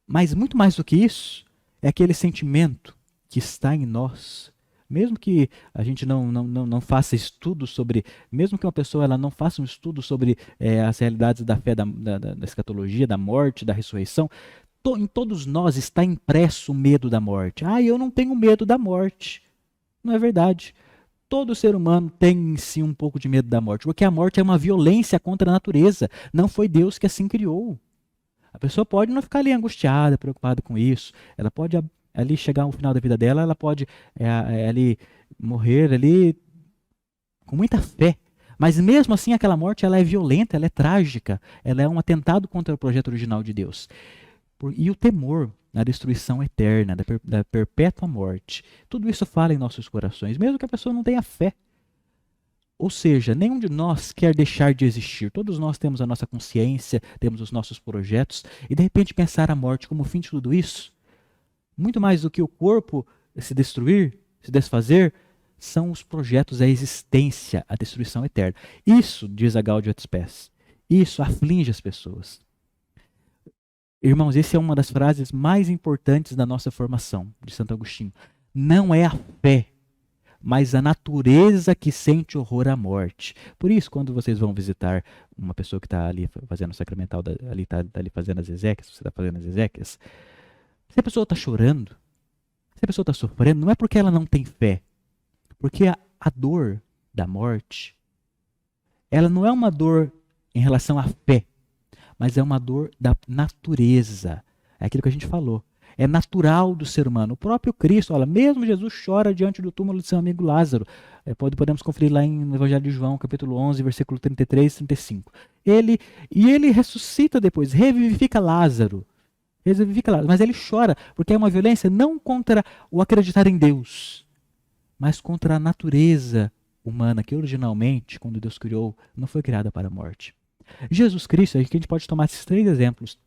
mas muito mais do que isso, é aquele sentimento que está em nós. Mesmo que a gente não faça estudo sobre, mesmo que uma pessoa ela não faça um estudo sobre as realidades da fé, da escatologia, da morte, da ressurreição, em todos nós está impresso o medo da morte. Eu não tenho medo da morte. Não é verdade. Todo ser humano tem em si um pouco de medo da morte, porque a morte é uma violência contra a natureza. Não foi Deus que assim criou. A pessoa pode não ficar ali angustiada, preocupada com isso. Ela pode ali chegar ao final da vida dela, ela pode ali morrer ali com muita fé. Mas mesmo assim aquela morte ela é violenta, ela é trágica, ela é um atentado contra o projeto original de Deus. E o temor da destruição eterna, da perpétua morte, tudo isso fala em nossos corações, mesmo que a pessoa não tenha fé. Ou seja, nenhum de nós quer deixar de existir. Todos nós temos a nossa consciência, temos os nossos projetos, e de repente pensar a morte como o fim de tudo isso, muito mais do que o corpo se destruir, se desfazer, são os projetos, a existência, a destruição eterna. Isso, diz a Gaudium et Spes, isso aflige as pessoas. Irmãos, essa é uma das frases mais importantes da nossa formação, de Santo Agostinho. Não é a fé, mas a natureza que sente horror à morte. Por isso, quando vocês vão visitar uma pessoa que está ali fazendo o sacramental, está ali fazendo as exéquias, você está fazendo as exéquias, se a pessoa está chorando, se a pessoa está sofrendo, não é porque ela não tem fé, porque a dor da morte, ela não é uma dor em relação à fé, mas é uma dor da natureza. É aquilo que a gente falou. É natural do ser humano. O próprio Cristo, olha, mesmo Jesus chora diante do túmulo de seu amigo Lázaro. Podemos conferir lá no Evangelho de João, capítulo 11, versículo 33 e 35. Ele ressuscita depois, revivifica Lázaro. Mas ele chora, porque é uma violência não contra o acreditar em Deus, mas contra a natureza humana, que originalmente, quando Deus criou, não foi criada para a morte. Jesus Cristo, aqui a gente pode tomar esses 3 exemplos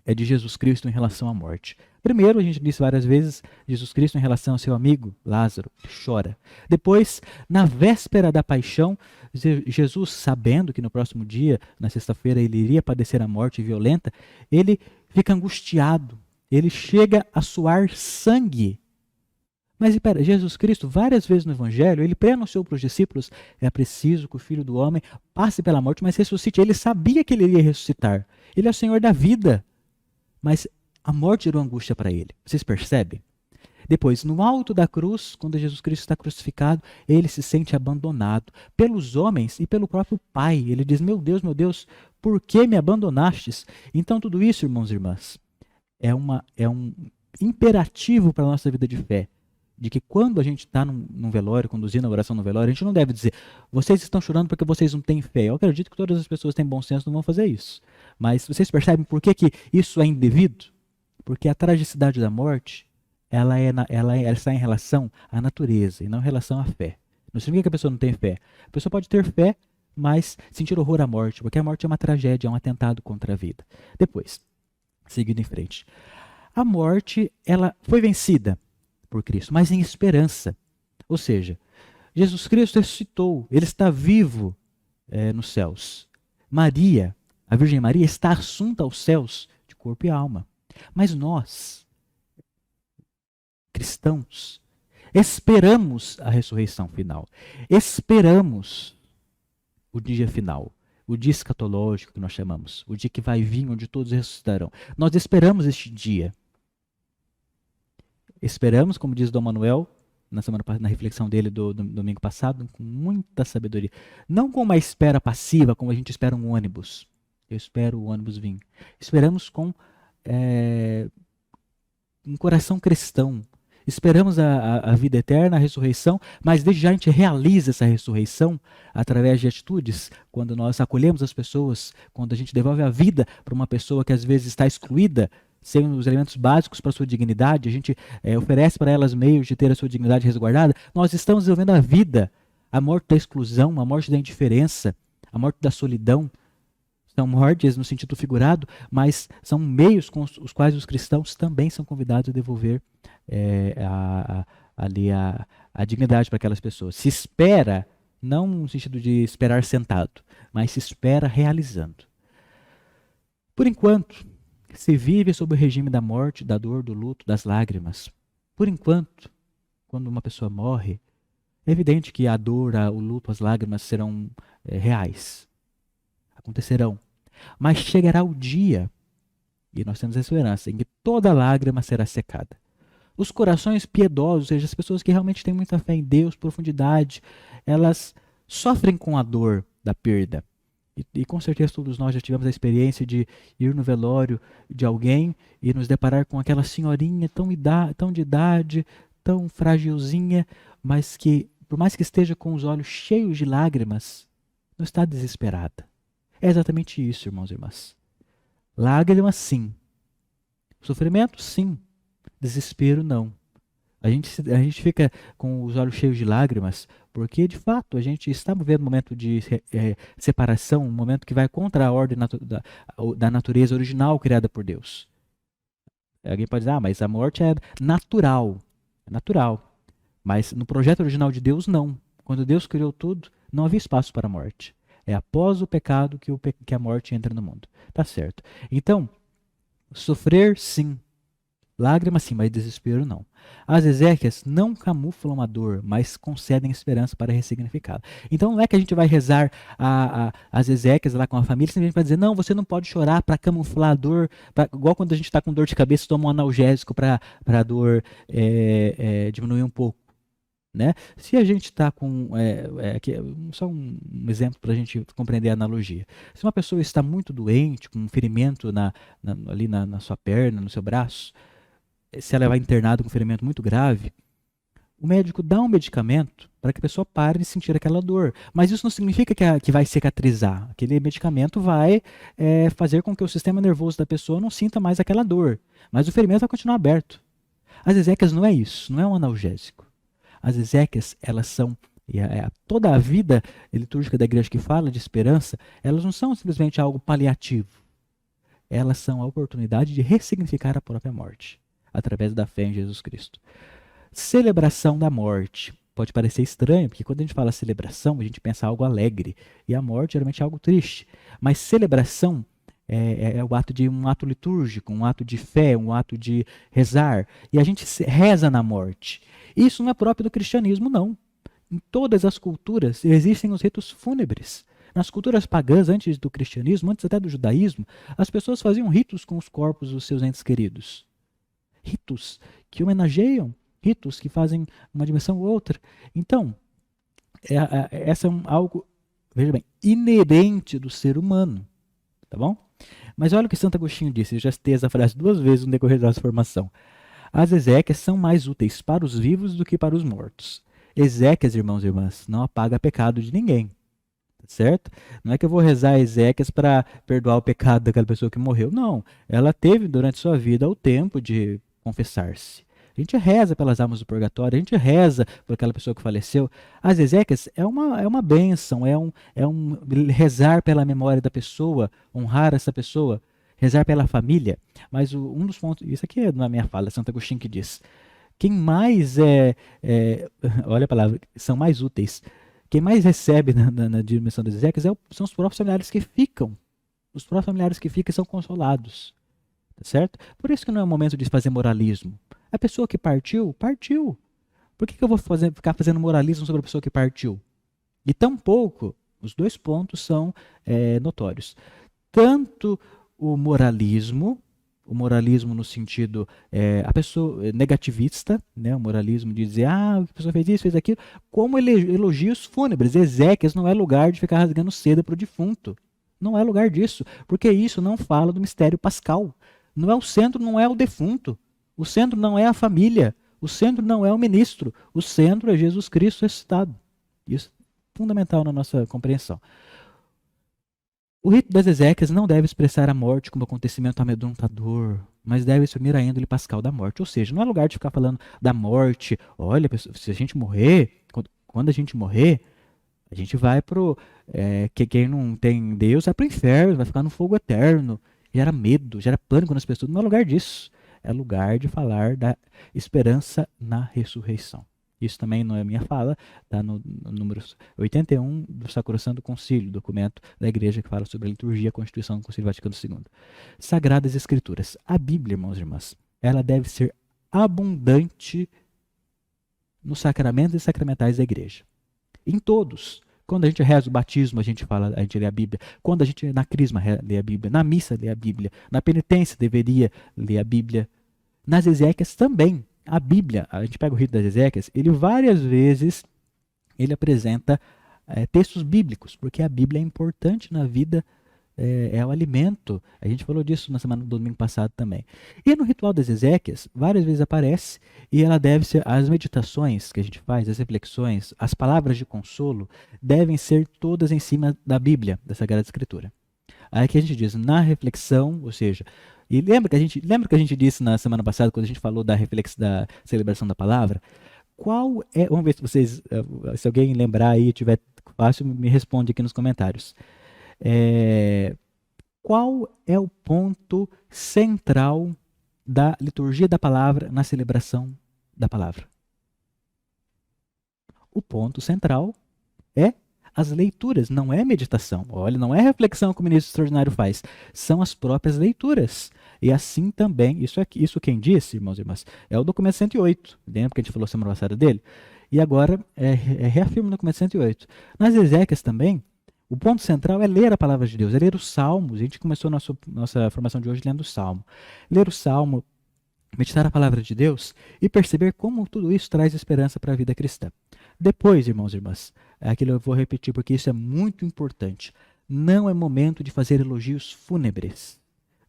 de Jesus Cristo em relação à morte. Primeiro, a gente disse várias vezes, Jesus Cristo em relação ao seu amigo Lázaro, chora. Depois, na véspera da paixão, Jesus, sabendo que no próximo dia, na sexta-feira, ele iria padecer a morte violenta, ele fica angustiado, ele chega a suar sangue. Mas espera, Jesus Cristo, várias vezes no Evangelho, ele pré-anunciou para os discípulos, é preciso que o Filho do Homem passe pela morte, mas ressuscite. Ele sabia que ele iria ressuscitar. Ele é o Senhor da vida. Mas a morte gerou angústia para ele. Vocês percebem? Depois, no alto da cruz, quando Jesus Cristo está crucificado, ele se sente abandonado pelos homens e pelo próprio Pai. Ele diz, meu Deus, por que me abandonastes? Então tudo isso, irmãos e irmãs, é um imperativo para a nossa vida de fé. De que quando a gente está num velório, conduzindo a oração no velório, a gente não deve dizer, vocês estão chorando porque vocês não têm fé. Eu acredito que todas as pessoas têm bom senso e não vão fazer isso. Mas vocês percebem por que isso é indevido? Porque a tragicidade da morte, ela está em relação à natureza e não em relação à fé. Não significa que a pessoa não tem fé. A pessoa pode ter fé, mas sentir horror à morte, porque a morte é uma tragédia, é um atentado contra a vida. Depois, seguindo em frente. A morte, ela foi vencida por Cristo, mas em esperança. Ou seja, Jesus Cristo ressuscitou, ele está vivo nos céus. Maria, a Virgem Maria, está assunta aos céus de corpo e alma. Mas nós, cristãos, esperamos a ressurreição final. Esperamos o dia final, o dia escatológico que nós chamamos, o dia que vai vir, onde todos ressuscitarão. Nós esperamos este dia. Esperamos, como diz Dom Manuel, na reflexão dele do domingo passado, com muita sabedoria. Não com uma espera passiva, como a gente espera um ônibus. Eu espero o ônibus vir. Esperamos com um coração cristão. Esperamos a vida eterna, a ressurreição, mas desde já a gente realiza essa ressurreição através de atitudes, quando nós acolhemos as pessoas, quando a gente devolve a vida para uma pessoa que às vezes está excluída sem os elementos básicos para a sua dignidade, a gente oferece para elas meios de ter a sua dignidade resguardada, nós estamos vivendo a vida, a morte da exclusão, a morte da indiferença, a morte da solidão. São mortes no sentido figurado, mas são meios com os quais os cristãos também são convidados a devolver ali a dignidade para aquelas pessoas. Se espera, não no sentido de esperar sentado, mas se espera realizando. Por enquanto, se vive sob o regime da morte, da dor, do luto, das lágrimas. Por enquanto, quando uma pessoa morre, é evidente que a dor, o luto, as lágrimas serão reais. Acontecerão. Mas chegará o dia, e nós temos a esperança, em que toda lágrima será secada. Os corações piedosos, ou seja, as pessoas que realmente têm muita fé em Deus, profundidade, elas sofrem com a dor da perda. E com certeza todos nós já tivemos a experiência de ir no velório de alguém e nos deparar com aquela senhorinha tão de idade, tão fragilzinha, mas que, por mais que esteja com os olhos cheios de lágrimas, não está desesperada. É exatamente isso, irmãos e irmãs. Lágrimas, sim. Sofrimento, sim. Desespero, não. A gente fica com os olhos cheios de lágrimas porque, de fato, a gente está vivendo um momento de separação, um momento que vai contra a ordem da natureza original criada por Deus. Alguém pode dizer, mas a morte é natural. É natural. Mas no projeto original de Deus, não. Quando Deus criou tudo, não havia espaço para a morte. É após o pecado que a morte entra no mundo. Tá certo. Então, sofrer, sim. Lágrimas sim, mas desespero não. As exéquias não camuflam a dor, mas concedem esperança para ressignificá-la. Então não é que a gente vai rezar as exéquias lá com a família, simplesmente vai dizer, não, você não pode chorar para camuflar a dor, igual quando a gente está com dor de cabeça, toma um analgésico para a dor diminuir um pouco. Né? Se a gente está com. Só um exemplo para a gente compreender a analogia. Se uma pessoa está muito doente, com um ferimento ali na sua perna, no seu braço, se ela vai internada com um ferimento muito grave, o médico dá um medicamento para que a pessoa pare de sentir aquela dor. Mas isso não significa que vai cicatrizar. Aquele medicamento vai fazer com que o sistema nervoso da pessoa não sinta mais aquela dor. Mas o ferimento vai continuar aberto. As exéquias não é isso, não é um analgésico. As exéquias, elas são, toda a vida litúrgica da igreja que fala de esperança, elas não são simplesmente algo paliativo. Elas são a oportunidade de ressignificar a própria morte, através da fé em Jesus Cristo. Celebração da morte. Pode parecer estranho, porque quando a gente fala celebração, a gente pensa algo alegre, e a morte geralmente é algo triste. Mas celebração é um ato litúrgico, um ato de fé, um ato de rezar. E a gente reza na morte. Isso não é próprio do cristianismo, não. Em todas as culturas existem os ritos fúnebres. Nas culturas pagãs, antes do cristianismo, antes até do judaísmo, as pessoas faziam ritos com os corpos dos seus entes queridos. Ritos que homenageiam, ritos que fazem uma dimensão ou outra. Então, essa é algo, veja bem, inerente do ser humano. Tá bom? Mas olha o que Santo Agostinho disse, eu já citei essa frase 2 vezes no decorrer da formação. As exéquias são mais úteis para os vivos do que para os mortos. Exéquias, irmãos e irmãs, não apaga pecado de ninguém. Tá certo? Não é que eu vou rezar exéquias para perdoar o pecado daquela pessoa que morreu. Não. Ela teve durante sua vida o tempo de confessar-se. A gente reza pelas almas do purgatório, a gente reza por aquela pessoa que faleceu. As exéquias é uma bênção, é um rezar pela memória da pessoa, honrar essa pessoa, rezar pela família. Mas um dos pontos, isso aqui não é minha fala, é Santo Agostinho que diz, quem mais olha a palavra, são mais úteis, quem mais recebe na dimensão das exéquias são os próprios familiares que ficam. Os próprios familiares que ficam são consolados. Tá certo? Por isso que não é o momento de fazer moralismo. A pessoa que partiu, partiu. Por que eu vou ficar fazendo moralismo sobre a pessoa que partiu? E tampouco, os 2 pontos são notórios. Tanto o moralismo no sentido, a pessoa negativista, né, o moralismo de dizer, a pessoa fez isso, fez aquilo, como elogios fúnebres. Exéquias não é lugar de ficar rasgando seda para o defunto. Não é lugar disso, porque isso não fala do mistério pascal. O centro não é o defunto. O centro não é a família. O centro não é o ministro. O centro é Jesus Cristo ressuscitado. Isso é fundamental na nossa compreensão. O rito das exéquias não deve expressar a morte como acontecimento amedrontador, mas deve exprimir a índole pascal da morte. Ou seja, não é lugar de ficar falando da morte. Olha, se a gente morrer, quando a gente morrer, a gente vai pro. Que quem não tem Deus vai pro inferno, vai ficar no fogo eterno. Gera medo, gera pânico nas pessoas. Não é lugar disso. É lugar de falar da esperança na ressurreição. Isso também não é minha fala, está no número 81 do Sacrosanto Concílio, documento da Igreja que fala sobre a liturgia e a Constituição do Concílio Vaticano II. Sagradas Escrituras. A Bíblia, irmãos e irmãs, ela deve ser abundante nos sacramentos e sacramentais da Igreja. Em todos. Quando a gente reza o batismo, a gente lê a Bíblia. Quando a gente na crisma lê a Bíblia, na missa lê a Bíblia, na penitência deveria ler a Bíblia. Nas exéquias também. A Bíblia, a gente pega o rito das exéquias, ele várias vezes ele apresenta textos bíblicos, porque a Bíblia é importante na vida, é o alimento. A gente falou disso na semana do domingo passado também. E no ritual das exéquias, várias vezes aparece, e ela deve ser, as meditações que a gente faz, as reflexões, as palavras de consolo, devem ser todas em cima da Bíblia, da Sagrada Escritura. Aí que a gente diz, na reflexão, ou seja, e lembra que a gente disse na semana passada, quando a gente falou da da celebração da palavra, qual é, vamos ver se vocês, se alguém lembrar aí, tiver fácil, me responde aqui nos comentários. Qual é o ponto central da liturgia da palavra na celebração da palavra? O ponto central é as leituras, não é meditação. Olha, não é reflexão que o ministro extraordinário faz, são as próprias leituras. E assim também, isso quem disse, irmãos e irmãs, é o documento 108. Lembra que a gente falou semana passada dele? E agora reafirma no documento 108. Nas exéquias também, o ponto central é ler a palavra de Deus, é ler os salmos. A gente começou nossa formação de hoje lendo o salmo. Ler o salmo, meditar a palavra de Deus e perceber como tudo isso traz esperança para a vida cristã. Depois, irmãos e irmãs, aquilo eu vou repetir porque isso é muito importante. Não é momento de fazer elogios fúnebres.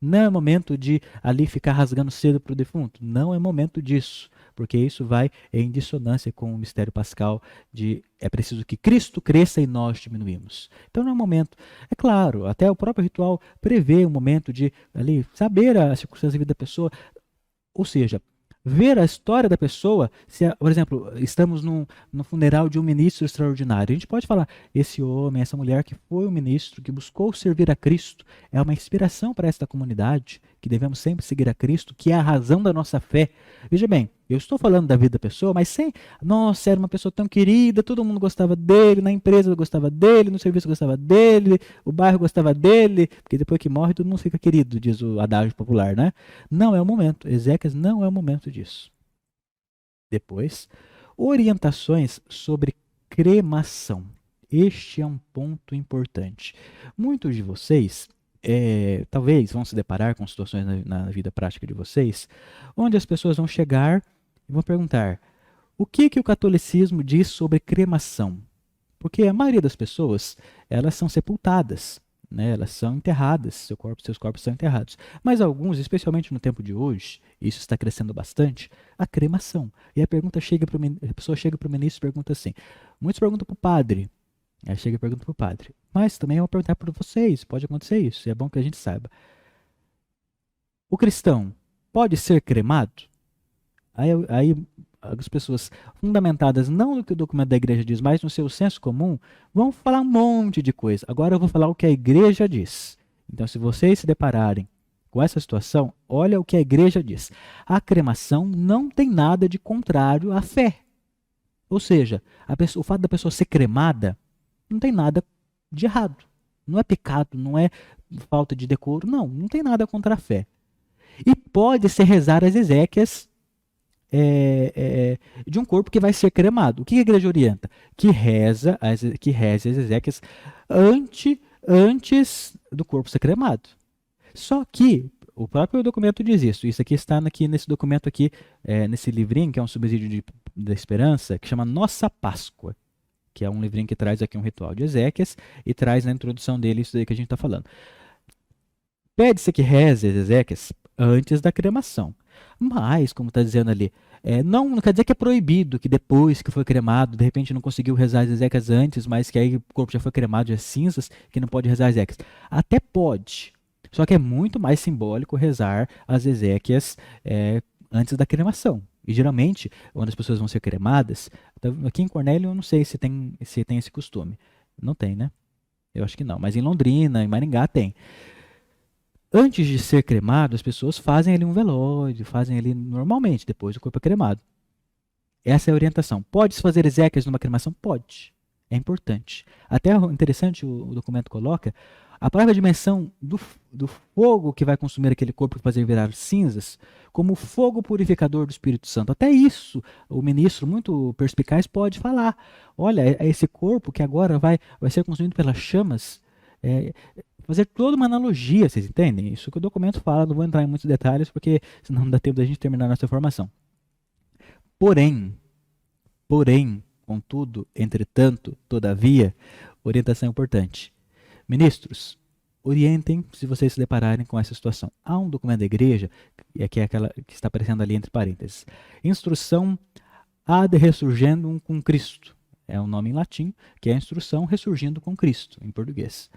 Não é momento de ali ficar rasgando cedo para o defunto. Não é momento disso, porque isso vai em dissonância com o mistério pascal de é preciso que Cristo cresça e nós diminuímos. Então não é momento. É claro, até o próprio ritual prevê um momento de ali saber a circunstância da vida da pessoa, ou seja, ver a história da pessoa. Se, por exemplo, estamos no funeral de um ministro extraordinário, a gente pode falar, esse homem, essa mulher que foi um ministro, que buscou servir a Cristo, é uma inspiração para esta comunidade, que devemos sempre seguir a Cristo, que é a razão da nossa fé. Veja bem, eu estou falando da vida da pessoa, mas sem, nossa, era uma pessoa tão querida, todo mundo gostava dele, na empresa gostava dele, no serviço gostava dele, o bairro gostava dele, porque depois que morre todo mundo fica querido, diz o adágio popular, né? Não é o momento, Ezequias não é o momento disso. Depois, orientações sobre cremação. Este é um ponto importante. Muitos de vocês talvez vão se deparar com situações na vida prática de vocês, onde as pessoas vão chegar e vão perguntar o que o catolicismo diz sobre cremação. Porque a maioria das pessoas, elas são sepultadas, né? Elas são enterradas, seus corpos são enterrados. Mas alguns, especialmente no tempo de hoje, isso está crescendo bastante, a cremação. E a pessoa chega para o ministro e pergunta assim, muitos perguntam para o padre, aí chega e pergunta para o padre, mas também eu vou perguntar para vocês, pode acontecer isso, é bom que a gente saiba. O cristão pode ser cremado? Aí as pessoas fundamentadas não no que o documento da igreja diz, mas no seu senso comum, vão falar um monte de coisa. Agora eu vou falar o que a igreja diz. Então, se vocês se depararem com essa situação, olha o que a igreja diz. A cremação não tem nada de contrário à fé. Ou seja, o fato da pessoa ser cremada não tem nada de errado. Não é pecado, não é falta de decoro, não tem nada contra a fé. E pode-se rezar as exéquias de um corpo que vai ser cremado. O que a igreja orienta? Que reze as exéquias antes do corpo ser cremado. Só que o próprio documento diz isso. Isso aqui está nesse documento aqui, nesse livrinho, que é um subsídio da esperança, que chama Nossa Páscoa, que é um livrinho que traz aqui um ritual de exéquias e traz na introdução dele isso daí que a gente está falando. Pede-se que reze as exéquias antes da cremação. Mas, como está dizendo ali, não quer dizer que é proibido, que depois que foi cremado, de repente não conseguiu rezar as exéquias antes, mas que aí o corpo já foi cremado, já é cinzas, que não pode rezar as exéquias. Até pode, só que é muito mais simbólico rezar as exéquias antes da cremação. E geralmente, quando as pessoas vão ser cremadas, aqui em Cornélio eu não sei se tem esse costume. Não tem, né? Eu acho que não. Mas em Londrina, em Maringá tem. Antes de ser cremado, as pessoas fazem ali um velório, fazem ali normalmente, depois o corpo é cremado. Essa é a orientação. Pode-se fazer exéquias numa cremação? Pode. É importante. Até interessante o documento coloca a própria dimensão do fogo que vai consumir aquele corpo e fazer virar cinzas, como o fogo purificador do Espírito Santo. Até isso, o ministro, muito perspicaz, pode falar. Olha, é esse corpo que agora vai ser consumido pelas chamas, fazer toda uma analogia, vocês entendem? Isso que o documento fala, não vou entrar em muitos detalhes, porque senão não dá tempo da gente terminar a nossa formação. Porém, contudo, entretanto, todavia, orientação importante. Ministros, orientem se vocês se depararem com essa situação. Há um documento da igreja, que é aquela que está aparecendo ali entre parênteses. Instrução ad ressurgendum cum Christo. É um nome em latim, que é a instrução ressurgindo com Cristo, em português.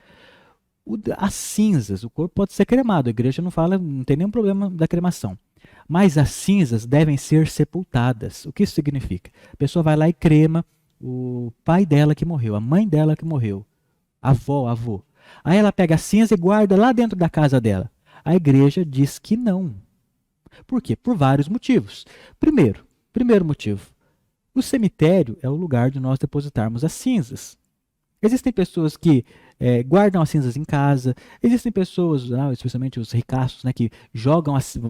As cinzas, o corpo pode ser cremado, a igreja não fala, não tem nenhum problema da cremação. Mas as cinzas devem ser sepultadas. O que isso significa? A pessoa vai lá e crema o pai dela que morreu, a mãe dela que morreu, avô. Aí ela pega a cinza e guarda lá dentro da casa dela. A igreja diz que não. Por quê? Por vários motivos. Primeiro motivo, o cemitério é o lugar de nós depositarmos as cinzas. Existem pessoas que guardam as cinzas em casa. Existem pessoas, especialmente os ricaços, né, que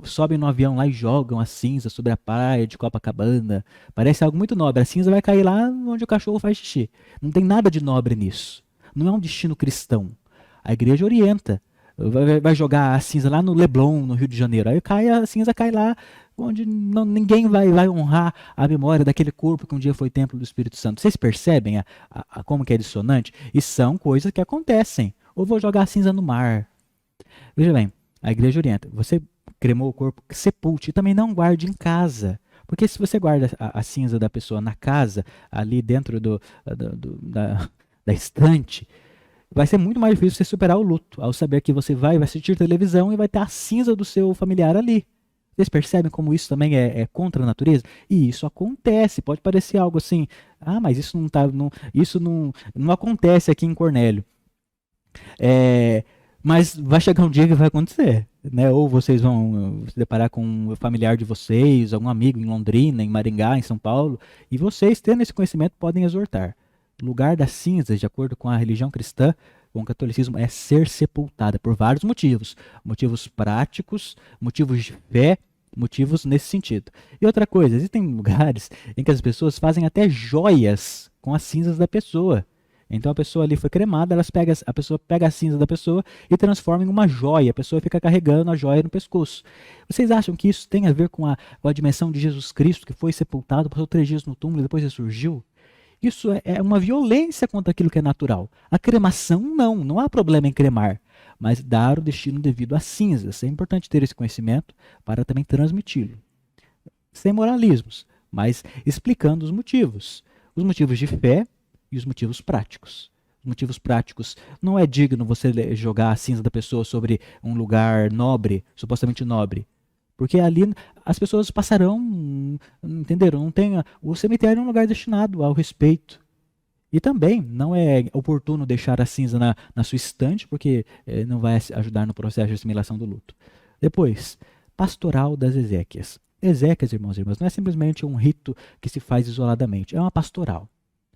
sobem no avião lá e jogam as cinzas sobre a praia de Copacabana. Parece algo muito nobre. A cinza vai cair lá onde o cachorro faz xixi. Não tem nada de nobre nisso. Não é um destino cristão. A igreja orienta. Vai jogar a cinza lá no Leblon, no Rio de Janeiro. Aí a cinza cai lá onde ninguém vai honrar a memória daquele corpo que um dia foi templo do Espírito Santo. Vocês percebem como que é dissonante? E são coisas que acontecem. Ou vou jogar a cinza no mar. Veja bem, a igreja orienta. Você cremou o corpo, sepulte. E também não guarde em casa. Porque se você guarda a cinza da pessoa na casa, ali dentro da estante, vai ser muito mais difícil você superar o luto, ao saber que você vai assistir televisão e vai ter a cinza do seu familiar ali. Vocês percebem como isso também é contra a natureza? E isso acontece, pode parecer algo assim, mas isso não acontece aqui em Cornélio. Mas vai chegar um dia que vai acontecer, né? Ou vocês vão se deparar com um familiar de vocês, algum amigo em Londrina, em Maringá, em São Paulo, e vocês, tendo esse conhecimento, podem exortar. O lugar das cinzas, de acordo com a religião cristã, com o catolicismo, é ser sepultada por vários motivos. Motivos práticos, motivos de fé, motivos nesse sentido. E outra coisa, existem lugares em que as pessoas fazem até joias com as cinzas da pessoa. Então a pessoa ali foi cremada, a pessoa pega a cinza da pessoa e transforma em uma joia. A pessoa fica carregando a joia no pescoço. Vocês acham que isso tem a ver com a dimensão de Jesus Cristo, que foi sepultado, passou 3 dias no túmulo e depois ressurgiu? Isso é uma violência contra aquilo que é natural. A cremação, não há problema em cremar, mas dar o destino devido às cinzas. É importante ter esse conhecimento para também transmiti-lo. Sem moralismos, mas explicando os motivos. Os motivos de fé e os motivos práticos. Os motivos práticos, não é digno você jogar a cinza da pessoa sobre um lugar nobre, supostamente nobre. Porque ali as pessoas passarão, entenderam? O cemitério é um lugar destinado ao respeito. E também não é oportuno deixar a cinza na sua estante, porque não vai ajudar no processo de assimilação do luto. Depois, pastoral das exéquias. Exéquias, irmãos e irmãs, não é simplesmente um rito que se faz isoladamente, é uma pastoral.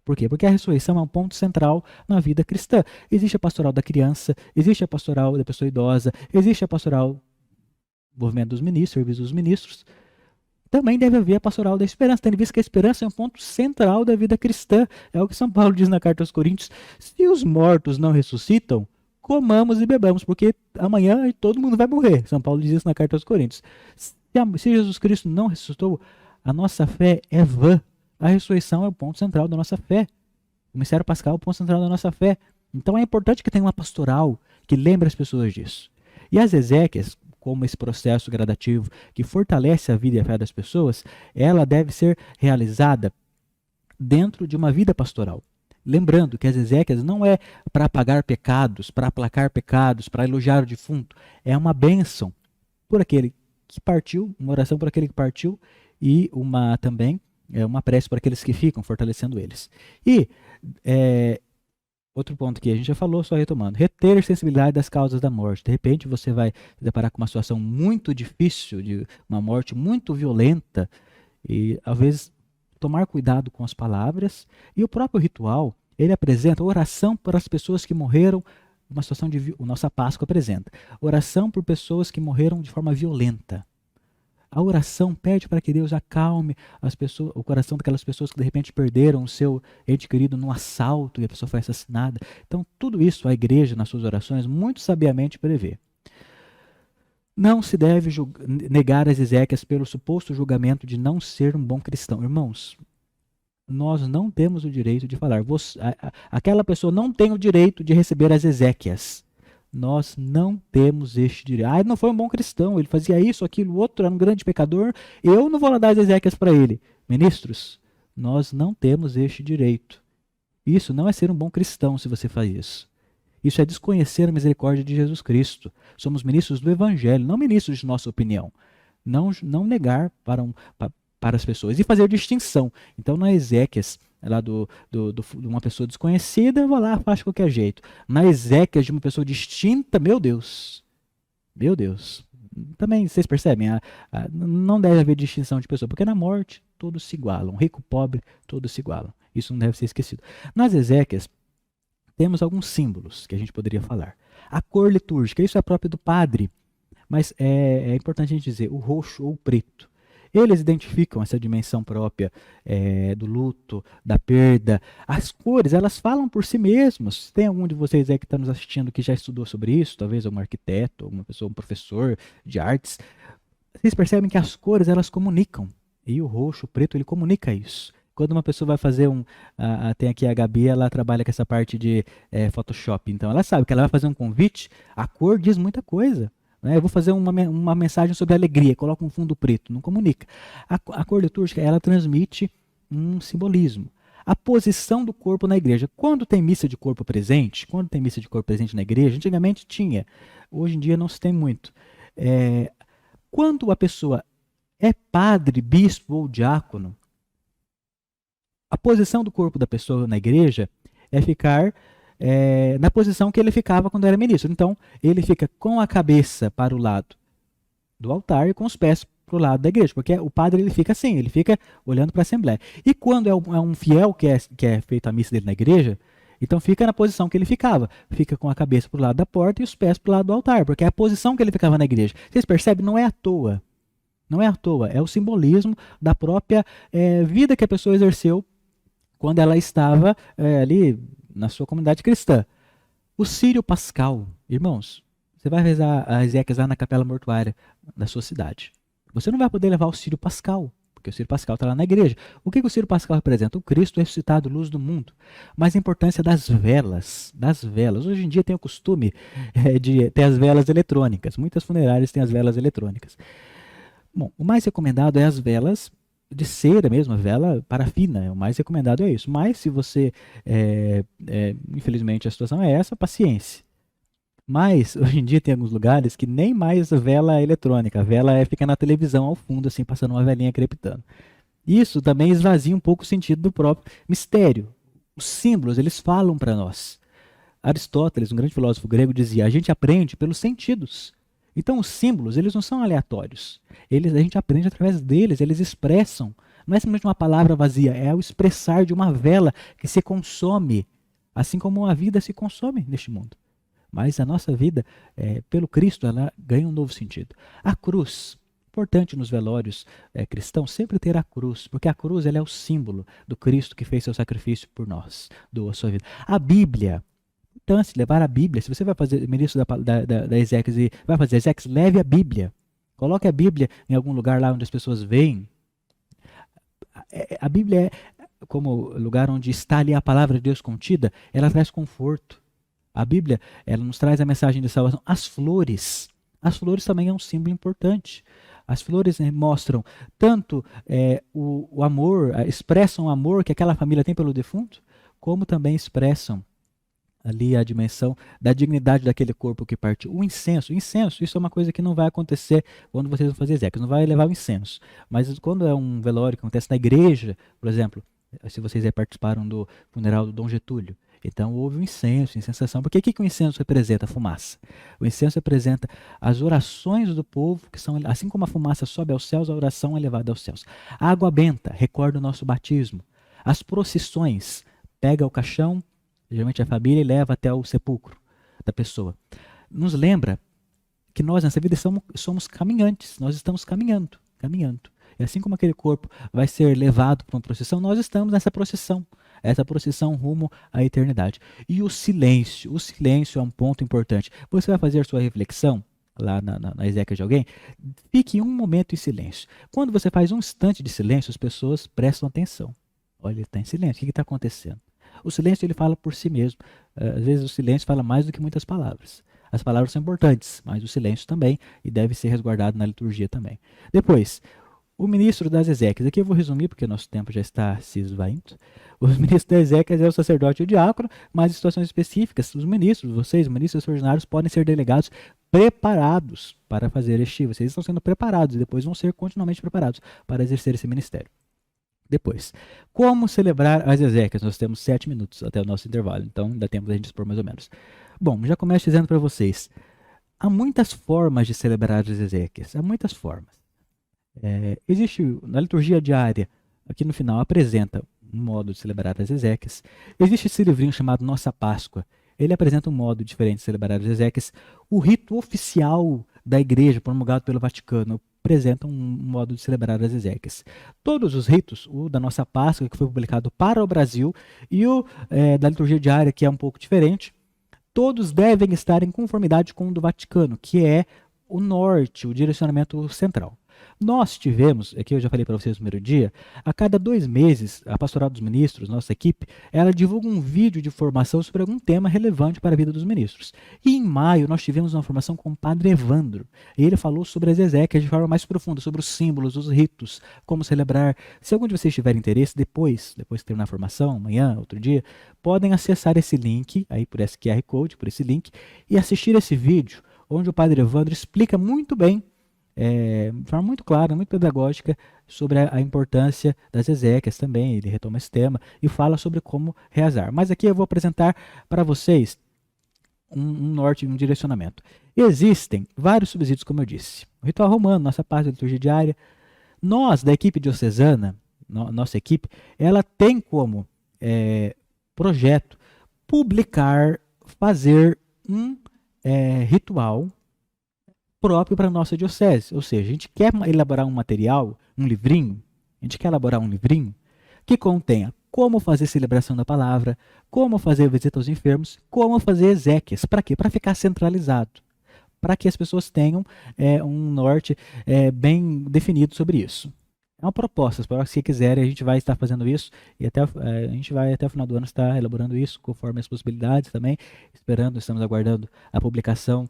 Por quê? Porque a ressurreição é um ponto central na vida cristã. Existe a pastoral da criança, existe a pastoral da pessoa idosa, existe a pastoral movimento dos ministros, serviço dos ministros. Também deve haver a pastoral da esperança, tendo visto que a esperança é um ponto central da vida cristã. É o que São Paulo diz na carta aos Coríntios: se os mortos não ressuscitam, comamos e bebamos, porque amanhã todo mundo vai morrer. São Paulo diz isso na carta aos Coríntios. Se Jesus Cristo não ressuscitou, a nossa fé é vã. A ressurreição é o ponto central da nossa fé. O mistério pascal é o ponto central da nossa fé. Então é importante que tenha uma pastoral que lembre as pessoas disso. E as exéquias, como esse processo gradativo que fortalece a vida e a fé das pessoas, ela deve ser realizada dentro de uma vida pastoral. Lembrando que as exéquias não é para apagar pecados, para aplacar pecados, para elogiar o defunto. É uma bênção por aquele que partiu, uma oração por aquele que partiu e uma prece para aqueles que ficam, fortalecendo eles. E outro ponto que a gente já falou, só retomando, reter sensibilidade das causas da morte. De repente você vai se deparar com uma situação muito difícil, de uma morte muito violenta, e às vezes tomar cuidado com as palavras. E o próprio ritual, ele apresenta oração para as pessoas que morreram, uma situação de nossa Páscoa apresenta oração por pessoas que morreram de forma violenta. A oração pede para que Deus acalme o coração daquelas pessoas que de repente perderam o seu ente querido num assalto e a pessoa foi assassinada. Então, tudo isso a igreja, nas suas orações, muito sabiamente prevê. Não se deve negar as exéquias pelo suposto julgamento de não ser um bom cristão. Irmãos, nós não temos o direito de falar. Aquela pessoa não tem o direito de receber as exéquias. Nós não temos este direito. Ele não foi um bom cristão, ele fazia isso, aquilo, outro, era um grande pecador, eu não vou lá dar as exéquias para ele. Ministros, nós não temos este direito. Isso não é ser um bom cristão se você faz isso. Isso é desconhecer a misericórdia de Jesus Cristo. Somos ministros do Evangelho, não ministros de nossa opinião. Não negar para as pessoas e fazer distinção. Então, na exéquias lá de uma pessoa desconhecida, eu vou lá, faço de qualquer jeito. Na exéquias de uma pessoa distinta, meu Deus. Também, vocês percebem, não deve haver distinção de pessoa, porque na morte todos se igualam. Rico, pobre, todos se igualam. Isso não deve ser esquecido. Nas exéquias, temos alguns símbolos que a gente poderia falar. A cor litúrgica, isso é próprio do padre, mas é importante a gente dizer, o roxo ou o preto. Eles identificam essa dimensão própria do luto, da perda. As cores, elas falam por si mesmas. Tem algum de vocês aí que está nos assistindo que já estudou sobre isso? Talvez algum arquiteto, alguma pessoa, um professor de artes. Vocês percebem que as cores, elas comunicam. E o roxo, o preto, ele comunica isso. Quando uma pessoa vai fazer tem aqui a Gabi, ela trabalha com essa parte de Photoshop. Então, ela sabe que ela vai fazer um convite, a cor diz muita coisa. Eu vou fazer uma mensagem sobre alegria, coloco um fundo preto, não comunica. A cor litúrgica, ela transmite um simbolismo. A posição do corpo na igreja. Quando tem missa de corpo presente, na igreja, antigamente tinha, hoje em dia não se tem muito. Quando a pessoa é padre, bispo ou diácono, a posição do corpo da pessoa na igreja é ficar na posição que ele ficava quando era ministro. Então, ele fica com a cabeça para o lado do altar e com os pés para o lado da igreja, porque o padre ele fica assim, ele fica olhando para a assembleia. E quando é um fiel que é feita a missa dele na igreja, então fica na posição que ele ficava, fica com a cabeça para o lado da porta e os pés para o lado do altar, porque é a posição que ele ficava na igreja. Vocês percebem? Não é à toa. Não é à toa, é o simbolismo da própria vida que a pessoa exerceu quando ela estava ali na sua comunidade cristã. O Círio Pascal, irmãos, você vai rezar as exéquias lá na capela mortuária da sua cidade. Você não vai poder levar o Círio Pascal, porque o Círio Pascal está lá na igreja. O que o Círio Pascal representa? O Cristo ressuscitado, luz do mundo. Mas a importância das velas. Hoje em dia tem o costume de ter as velas eletrônicas. Muitas funerárias têm as velas eletrônicas. Bom, o mais recomendado é as velas de cera mesmo, a vela parafina, o mais recomendado é isso. Mas se você, infelizmente a situação é essa, paciência. Mas hoje em dia tem alguns lugares que nem mais vela é eletrônica, a vela fica na televisão ao fundo, assim, passando uma velhinha crepitando. Isso também esvazia um pouco o sentido do próprio mistério. Os símbolos, eles falam para nós. Aristóteles, um grande filósofo grego, dizia, a gente aprende pelos sentidos. Então, os símbolos, eles não são aleatórios. A gente aprende através deles, eles expressam. Não é simplesmente uma palavra vazia, é o expressar de uma vela que se consome, assim como a vida se consome neste mundo. Mas a nossa vida, pelo Cristo, ela ganha um novo sentido. A cruz, importante nos velórios cristãos, sempre ter a cruz, porque a cruz ela é o símbolo do Cristo que fez seu sacrifício por nós, doou a sua vida. A Bíblia, levar a Bíblia. Se você vai fazer ministro da exéquias e vai fazer exéquias, leve a Bíblia. Coloque a Bíblia em algum lugar lá onde as pessoas veem. A Bíblia como lugar onde está ali a palavra de Deus contida, ela traz conforto. A Bíblia, ela nos traz a mensagem de salvação. As flores As flores também é um símbolo importante. As flores, né, mostram tanto o amor, expressam o amor que aquela família tem pelo defunto, como também expressam ali a dimensão da dignidade daquele corpo que partiu. O incenso, isso é uma coisa que não vai acontecer quando vocês vão fazer exéquias, não vai levar o incenso. Mas quando é um velório que acontece na igreja, por exemplo, se vocês aí participaram do funeral do Dom Getúlio, então houve um incenso, incensação. Porque o que o incenso representa? A fumaça. O incenso representa as orações do povo, que são, assim como a fumaça sobe aos céus, a oração é levada aos céus. A água benta recorda o nosso batismo. As procissões, pega o caixão, geralmente a família, e leva até o sepulcro da pessoa. Nos lembra que nós nessa vida somos caminhantes, nós estamos caminhando, caminhando. E assim como aquele corpo vai ser levado para uma procissão, nós estamos nessa procissão, essa procissão rumo à eternidade. E o silêncio é um ponto importante. Você vai fazer a sua reflexão lá na exéquia de alguém, fique um momento em silêncio. Quando você faz um instante de silêncio, as pessoas prestam atenção. Olha, ele está em silêncio, o que está acontecendo? O silêncio ele fala por si mesmo. Às vezes o silêncio fala mais do que muitas palavras. As palavras são importantes, mas o silêncio também, e deve ser resguardado na liturgia também. Depois, o ministro das exéquias. Aqui eu vou resumir, porque nosso tempo já está se esvaindo. O ministro das exéquias é o sacerdote e o diácono, mas em situações específicas, os ministros ordinários, podem ser delegados preparados para fazer este. Vocês estão sendo preparados e depois vão ser continuamente preparados para exercer esse ministério. Depois, como celebrar as exéquias? Nós temos 7 minutos até o nosso intervalo, então dá tempo da gente expor mais ou menos. Bom, já começo dizendo para vocês, há muitas formas de celebrar as exéquias, há muitas formas. Existe na liturgia diária, aqui no final, apresenta um modo de celebrar as exéquias. Existe esse livrinho chamado Nossa Páscoa, ele apresenta um modo diferente de celebrar as exéquias. O rito oficial da igreja, promulgado pelo Vaticano, apresenta um modo de celebrar as exéquias. Todos os ritos, o da Nossa Páscoa, que foi publicado para o Brasil, e o da liturgia diária, que é um pouco diferente, todos devem estar em conformidade com o do Vaticano, que é o norte, o direcionamento central. Nós tivemos, aqui eu já falei para vocês no primeiro dia, a cada 2 meses, a Pastoral dos Ministros, nossa equipe, ela divulga um vídeo de formação sobre algum tema relevante para a vida dos ministros. E em maio nós tivemos uma formação com o Padre Evandro, e ele falou sobre as exéquias de forma mais profunda, sobre os símbolos, os ritos, como celebrar. Se algum de vocês tiver interesse, depois que terminar a formação, amanhã, outro dia, podem acessar esse link, aí por esse QR Code, por esse link, e assistir esse vídeo, onde o Padre Evandro explica muito bem, de forma muito clara, muito pedagógica, sobre a importância das exéquias também. Ele retoma esse tema e fala sobre como rezar. Mas aqui eu vou apresentar para vocês um norte, um direcionamento. Existem vários subsídios, como eu disse. O ritual romano, nossa parte da liturgia diária. Nós, da equipe diocesana, nossa equipe, ela tem como projeto publicar, fazer um ritual próprio para a nossa diocese. Ou seja, a gente quer elaborar um material, um livrinho, que contenha como fazer celebração da palavra, como fazer visita aos enfermos, como fazer exéquias. Para quê? Para ficar centralizado. Para que as pessoas tenham um norte bem definido sobre isso. É uma proposta, se quiserem, a gente vai estar fazendo isso e a gente vai até o final do ano estar elaborando isso conforme as possibilidades também, estamos aguardando a publicação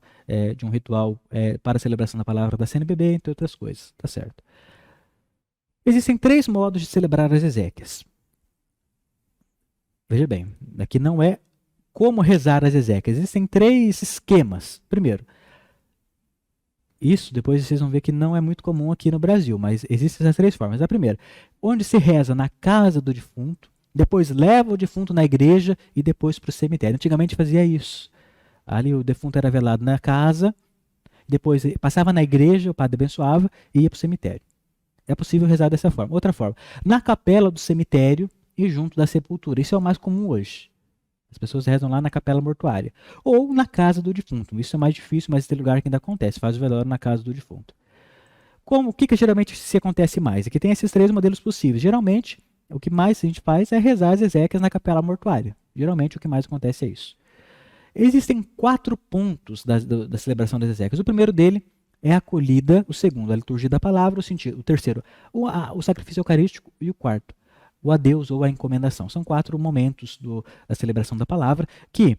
de um ritual para a celebração da palavra da CNBB, entre outras coisas, tá certo? Existem 3 modos de celebrar as exéquias. Veja bem, aqui não é como rezar as exéquias, existem 3 esquemas. Primeiro, isso depois vocês vão ver que não é muito comum aqui no Brasil, mas existem essas 3 formas. A primeira, onde se reza na casa do defunto, depois leva o defunto na igreja e depois para o cemitério. Antigamente fazia isso. Ali o defunto era velado na casa, depois passava na igreja, o padre abençoava e ia para o cemitério. É possível rezar dessa forma. Outra forma, na capela do cemitério e junto da sepultura. Isso é o mais comum hoje. As pessoas rezam lá na capela mortuária. Ou na casa do defunto. Isso é mais difícil, mas tem lugar que ainda acontece. Faz o velório na casa do defunto. O que geralmente se acontece mais? Aqui tem esses 3 modelos possíveis. Geralmente, o que mais a gente faz é rezar as exéquias na capela mortuária. Geralmente, o que mais acontece é isso. Existem 4 pontos da celebração das exéquias. O primeiro dele é a acolhida. O segundo, a liturgia da palavra. O terceiro, o sacrifício eucarístico. E o quarto, o adeus ou a encomendação. São 4 momentos da celebração da palavra que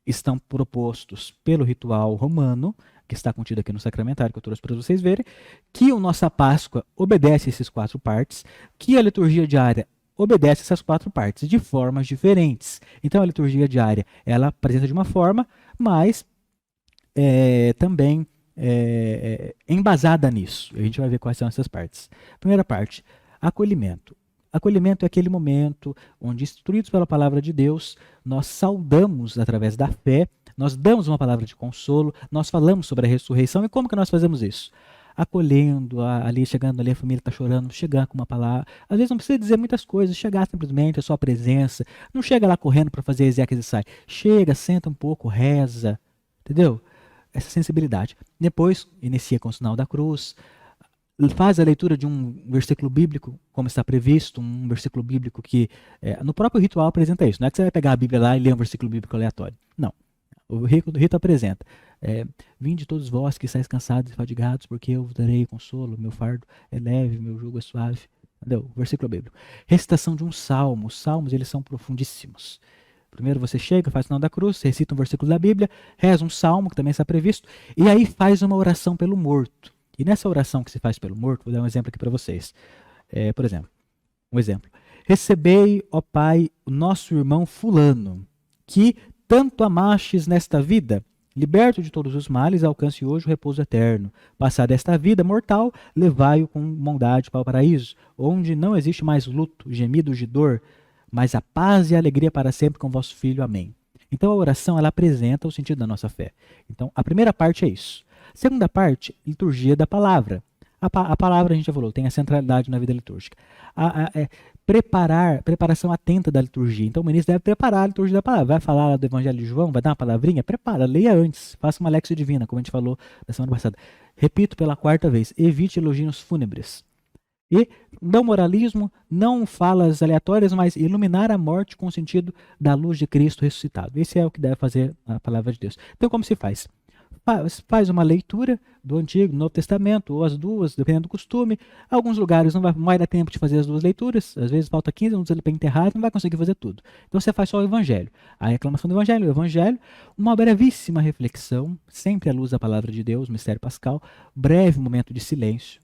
estão propostos pelo ritual romano, que está contido aqui no sacramentário, que eu trouxe para vocês verem, que a nossa Páscoa obedece esses 4 partes, que a liturgia diária obedece essas 4 partes, de formas diferentes. Então a liturgia diária, ela apresenta de uma forma, mas também embasada nisso. A gente vai ver quais são essas partes. Primeira parte, acolhimento. Acolhimento é aquele momento onde, instruídos pela palavra de Deus, nós saudamos através da fé, nós damos uma palavra de consolo, nós falamos sobre a ressurreição. E como que nós fazemos isso? Acolhendo, ali, chegando ali, a família está chorando, chegar com uma palavra. Às vezes não precisa dizer muitas coisas, chegar simplesmente a sua presença. Não chega lá correndo para fazer exéquias e sai. Chega, senta um pouco, reza, entendeu? Essa sensibilidade. Depois, inicia com o sinal da cruz, faz a leitura de um versículo bíblico, como está previsto, um versículo bíblico que no próprio ritual apresenta isso. Não é que você vai pegar a Bíblia lá e ler um versículo bíblico aleatório. Não. O rito apresenta. Vinde todos vós que estáis cansados e fadigados, porque eu vos darei consolo, meu fardo é leve, meu jugo é suave. Entendeu? Versículo bíblico. Recitação de um salmo. Os salmos, eles são profundíssimos. Primeiro você chega, faz o sinal da cruz, recita um versículo da Bíblia, reza um salmo, que também está previsto, e aí faz uma oração pelo morto. E nessa oração que se faz pelo morto, vou dar um exemplo aqui para vocês. Por exemplo, um exemplo. Recebei, ó Pai, o nosso irmão fulano, que tanto amastes nesta vida, liberto de todos os males, alcance hoje o repouso eterno. Passada esta vida mortal, levai-o com bondade para o paraíso, onde não existe mais luto, gemidos de dor, mas a paz e a alegria para sempre com vosso Filho. Amém. Então a oração, ela apresenta o sentido da nossa fé. Então a primeira parte é isso. Segunda parte, liturgia da palavra. A palavra, a gente já falou, tem a centralidade na vida litúrgica. Preparação atenta da liturgia. Então o ministro deve preparar a liturgia da palavra. Vai falar lá do Evangelho de João, vai dar uma palavrinha? Prepara, leia antes. Faça uma Lexio Divina, como a gente falou na semana passada. Repito pela 4ª vez, evite elogios fúnebres. E não moralismo, não falas aleatórias, mas iluminar a morte com o sentido da luz de Cristo ressuscitado. Esse é o que deve fazer a palavra de Deus. Então como se faz? Faz uma leitura do Antigo, do Novo Testamento, ou as duas, dependendo do costume. Alguns lugares não vai dar tempo de fazer as duas leituras, às vezes falta 15 minutos para enterrar, não vai conseguir fazer tudo. Então você faz só o Evangelho. A reclamação do Evangelho, uma brevíssima reflexão, sempre à luz da palavra de Deus, mistério pascal, breve momento de silêncio.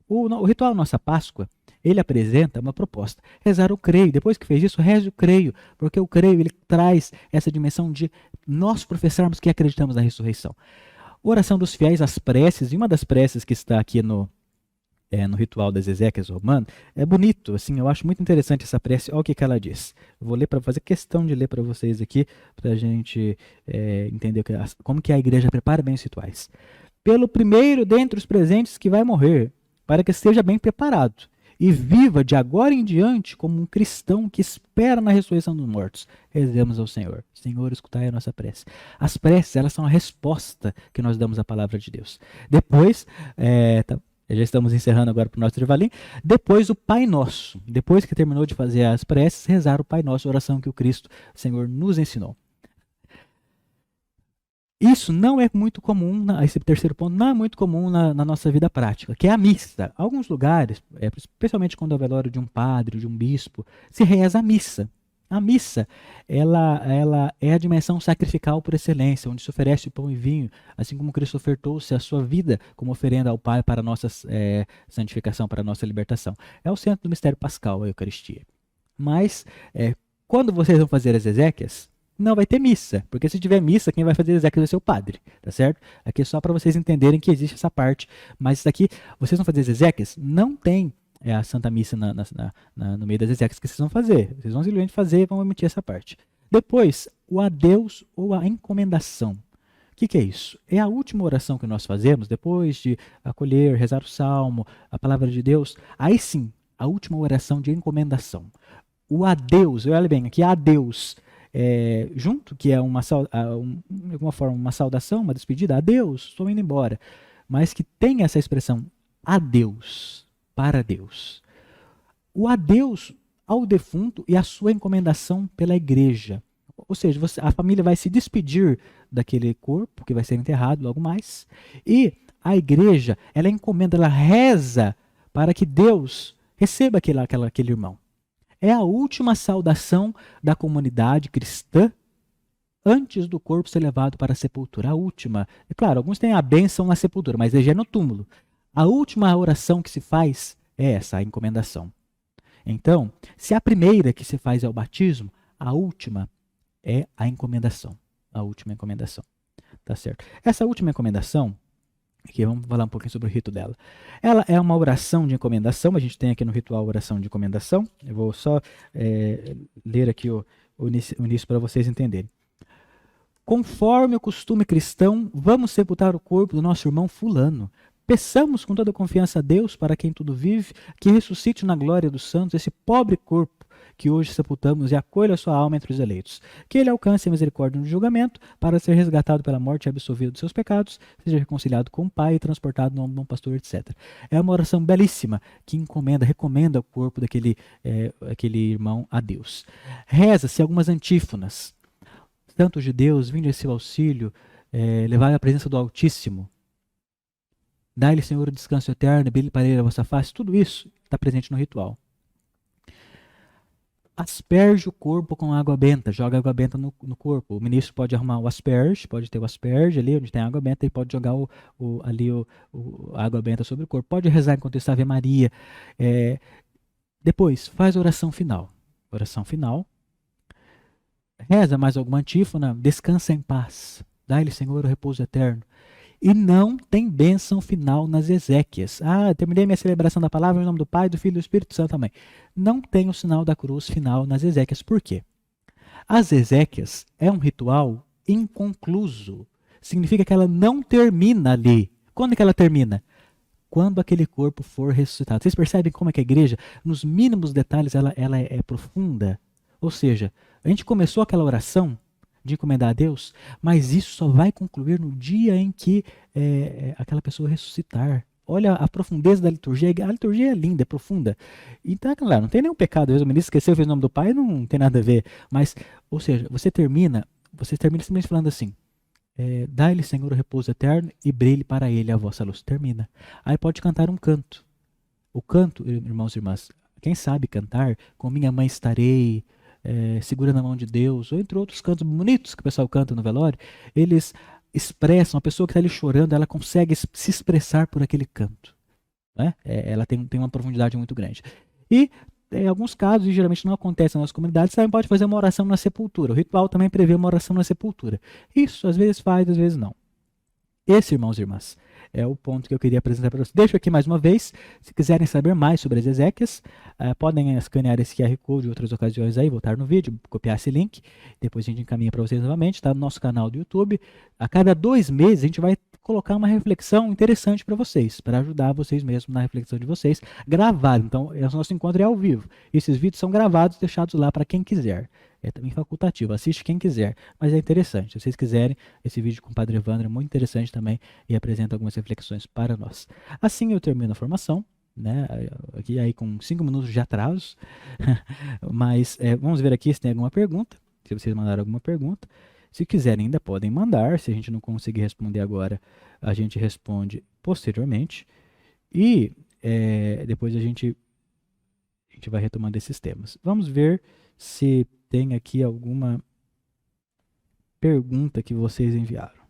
O ritual Nossa Páscoa, ele apresenta uma proposta. Rezar o creio. Depois que fez isso, reze o creio. Porque o creio, ele traz essa dimensão de nós professarmos que acreditamos na ressurreição. Oração dos fiéis, as preces. E uma das preces que está aqui no ritual das exéquias romano, é bonito. Assim, eu acho muito interessante essa prece. Olha o que ela diz. Eu vou ler para fazer questão de ler para vocês aqui, para a gente entender como que a igreja prepara bem os rituais. Pelo primeiro dentre os presentes que vai morrer, para que esteja bem preparado e viva de agora em diante como um cristão que espera na ressurreição dos mortos. Rezemos ao Senhor. Senhor, escutai a nossa prece. As preces, elas são a resposta que nós damos à palavra de Deus. Depois, já estamos encerrando agora para o nosso intervalinho. Depois o Pai Nosso. Depois que terminou de fazer as preces, rezar o Pai Nosso, a oração que o Cristo, Senhor, nos ensinou. Isso não é muito comum, esse terceiro ponto, não é muito comum na nossa vida prática, que é a missa. Alguns lugares, especialmente quando é o velório de um padre, de um bispo, se reza a missa. A missa, ela é a dimensão sacrificial por excelência, onde se oferece o pão e vinho, assim como Cristo ofertou-se a sua vida como oferenda ao Pai para a nossa santificação, para a nossa libertação. É o centro do mistério pascal, a Eucaristia. Mas, quando vocês vão fazer as exéquias, não vai ter missa, porque se tiver missa, quem vai fazer exéquias vai ser o padre, tá certo? Aqui é só para vocês entenderem que existe essa parte, mas isso aqui, vocês vão fazer as exéquias, não tem a Santa Missa no meio das exéquias que vocês vão fazer. Vocês vão simplesmente fazer e vão emitir essa parte. Depois, o adeus ou a encomendação. O que é isso? É a última oração que nós fazemos, depois de acolher, rezar o salmo, a palavra de Deus. Aí sim, a última oração de encomendação. O adeus, olha bem, aqui adeus. Junto, que é de alguma forma uma saudação, uma despedida, adeus, estou indo embora, mas que tem essa expressão adeus, para Deus. O adeus ao defunto e a sua encomendação pela igreja. Ou seja, a família vai se despedir daquele corpo que vai ser enterrado logo mais, e a igreja, ela encomenda, ela reza para que Deus receba aquele irmão. É a última saudação da comunidade cristã antes do corpo ser levado para a sepultura. A última, é claro, alguns têm a bênção na sepultura, mas já é no túmulo. A última oração que se faz é essa, a encomendação. Então, se a primeira que se faz é o batismo, a última é a encomendação. A última encomendação. Tá certo? Essa última encomendação, aqui vamos falar um pouquinho sobre o rito dela. Ela é uma oração de encomendação, a gente tem aqui no ritual a oração de encomendação. Eu vou só ler aqui o início para vocês entenderem. Conforme o costume cristão, vamos sepultar o corpo do nosso irmão fulano. Peçamos com toda confiança a Deus, para quem tudo vive, que ressuscite na glória dos santos esse pobre corpo que hoje sepultamos e acolha sua alma entre os eleitos. Que ele alcance a misericórdia no julgamento, para ser resgatado pela morte e absolvido dos seus pecados, seja reconciliado com o Pai e transportado no bom pastor, etc. É uma oração belíssima que recomenda o corpo daquele aquele irmão a Deus. Reza-se algumas antífonas. Santos de Deus, vinde em seu auxílio, levai a presença do Altíssimo. Dai-lhe, Senhor, o descanso eterno, brilhe para ele a vossa face. Tudo isso está presente no ritual. Asperge o corpo com água benta, joga água benta no corpo. O ministro pode arrumar o asperge, pode ter o asperge ali onde tem água benta e pode jogar a água benta sobre o corpo. Pode rezar enquanto está Ave Maria. Depois, faz a oração final. Oração final. Reza mais alguma antífona, descansa em paz. Dai-lhe, Senhor, o repouso eterno. E não tem bênção final nas exéquias. Terminei minha celebração da palavra em nome do Pai, do Filho e do Espírito Santo também. Não tem o sinal da cruz final nas exéquias. Por quê? As exéquias é um ritual inconcluso. Significa que ela não termina ali. Quando é que ela termina? Quando aquele corpo for ressuscitado. Vocês percebem como é que a igreja, nos mínimos detalhes, ela é profunda? Ou seja, a gente começou aquela oração de encomendar a Deus, mas isso só vai concluir no dia em que aquela pessoa ressuscitar. Olha a profundeza da liturgia. A liturgia é linda, é profunda. Então, claro, não tem nenhum pecado. Às vezes o ministro esqueceu, fez o nome do Pai, não tem nada a ver. Mas, ou seja, você termina simplesmente falando assim, dai-lhe, Senhor, o repouso eterno e brilhe para ele a vossa luz. Termina. Aí pode cantar um canto. O canto, irmãos e irmãs, quem sabe cantar, com minha mãe estarei, segura na mão de Deus, ou entre outros cantos bonitos que o pessoal canta no velório, eles expressam, a pessoa que está ali chorando, ela consegue se expressar por aquele canto. Né? Ela tem uma profundidade muito grande. E em alguns casos, e geralmente não acontece nas nossas comunidades, também pode fazer uma oração na sepultura. O ritual também prevê uma oração na sepultura. Isso, às vezes faz, às vezes não. Esse, irmãos e irmãs, é o ponto que eu queria apresentar para vocês. Deixo aqui mais uma vez, se quiserem saber mais sobre as exéquias, podem escanear esse QR Code em outras ocasiões aí, voltar no vídeo, copiar esse link, depois a gente encaminha para vocês novamente, está no nosso canal do YouTube. A cada 2 meses a gente vai colocar uma reflexão interessante para vocês, para ajudar vocês mesmos na reflexão de vocês, gravado. Então, o nosso encontro é ao vivo. Esses vídeos são gravados, deixados lá para quem quiser. É também facultativo, assiste quem quiser, mas é interessante. Se vocês quiserem, esse vídeo com o Padre Evandro é muito interessante também e apresenta algumas reflexões para nós. Assim eu termino a formação, né? Aqui aí com 5 minutos de atraso, mas vamos ver aqui se tem alguma pergunta, se vocês mandaram alguma pergunta. Se quiserem ainda podem mandar, se a gente não conseguir responder agora, a gente responde posteriormente e depois a gente vai retomando esses temas. Vamos ver se tem aqui alguma pergunta que vocês enviaram.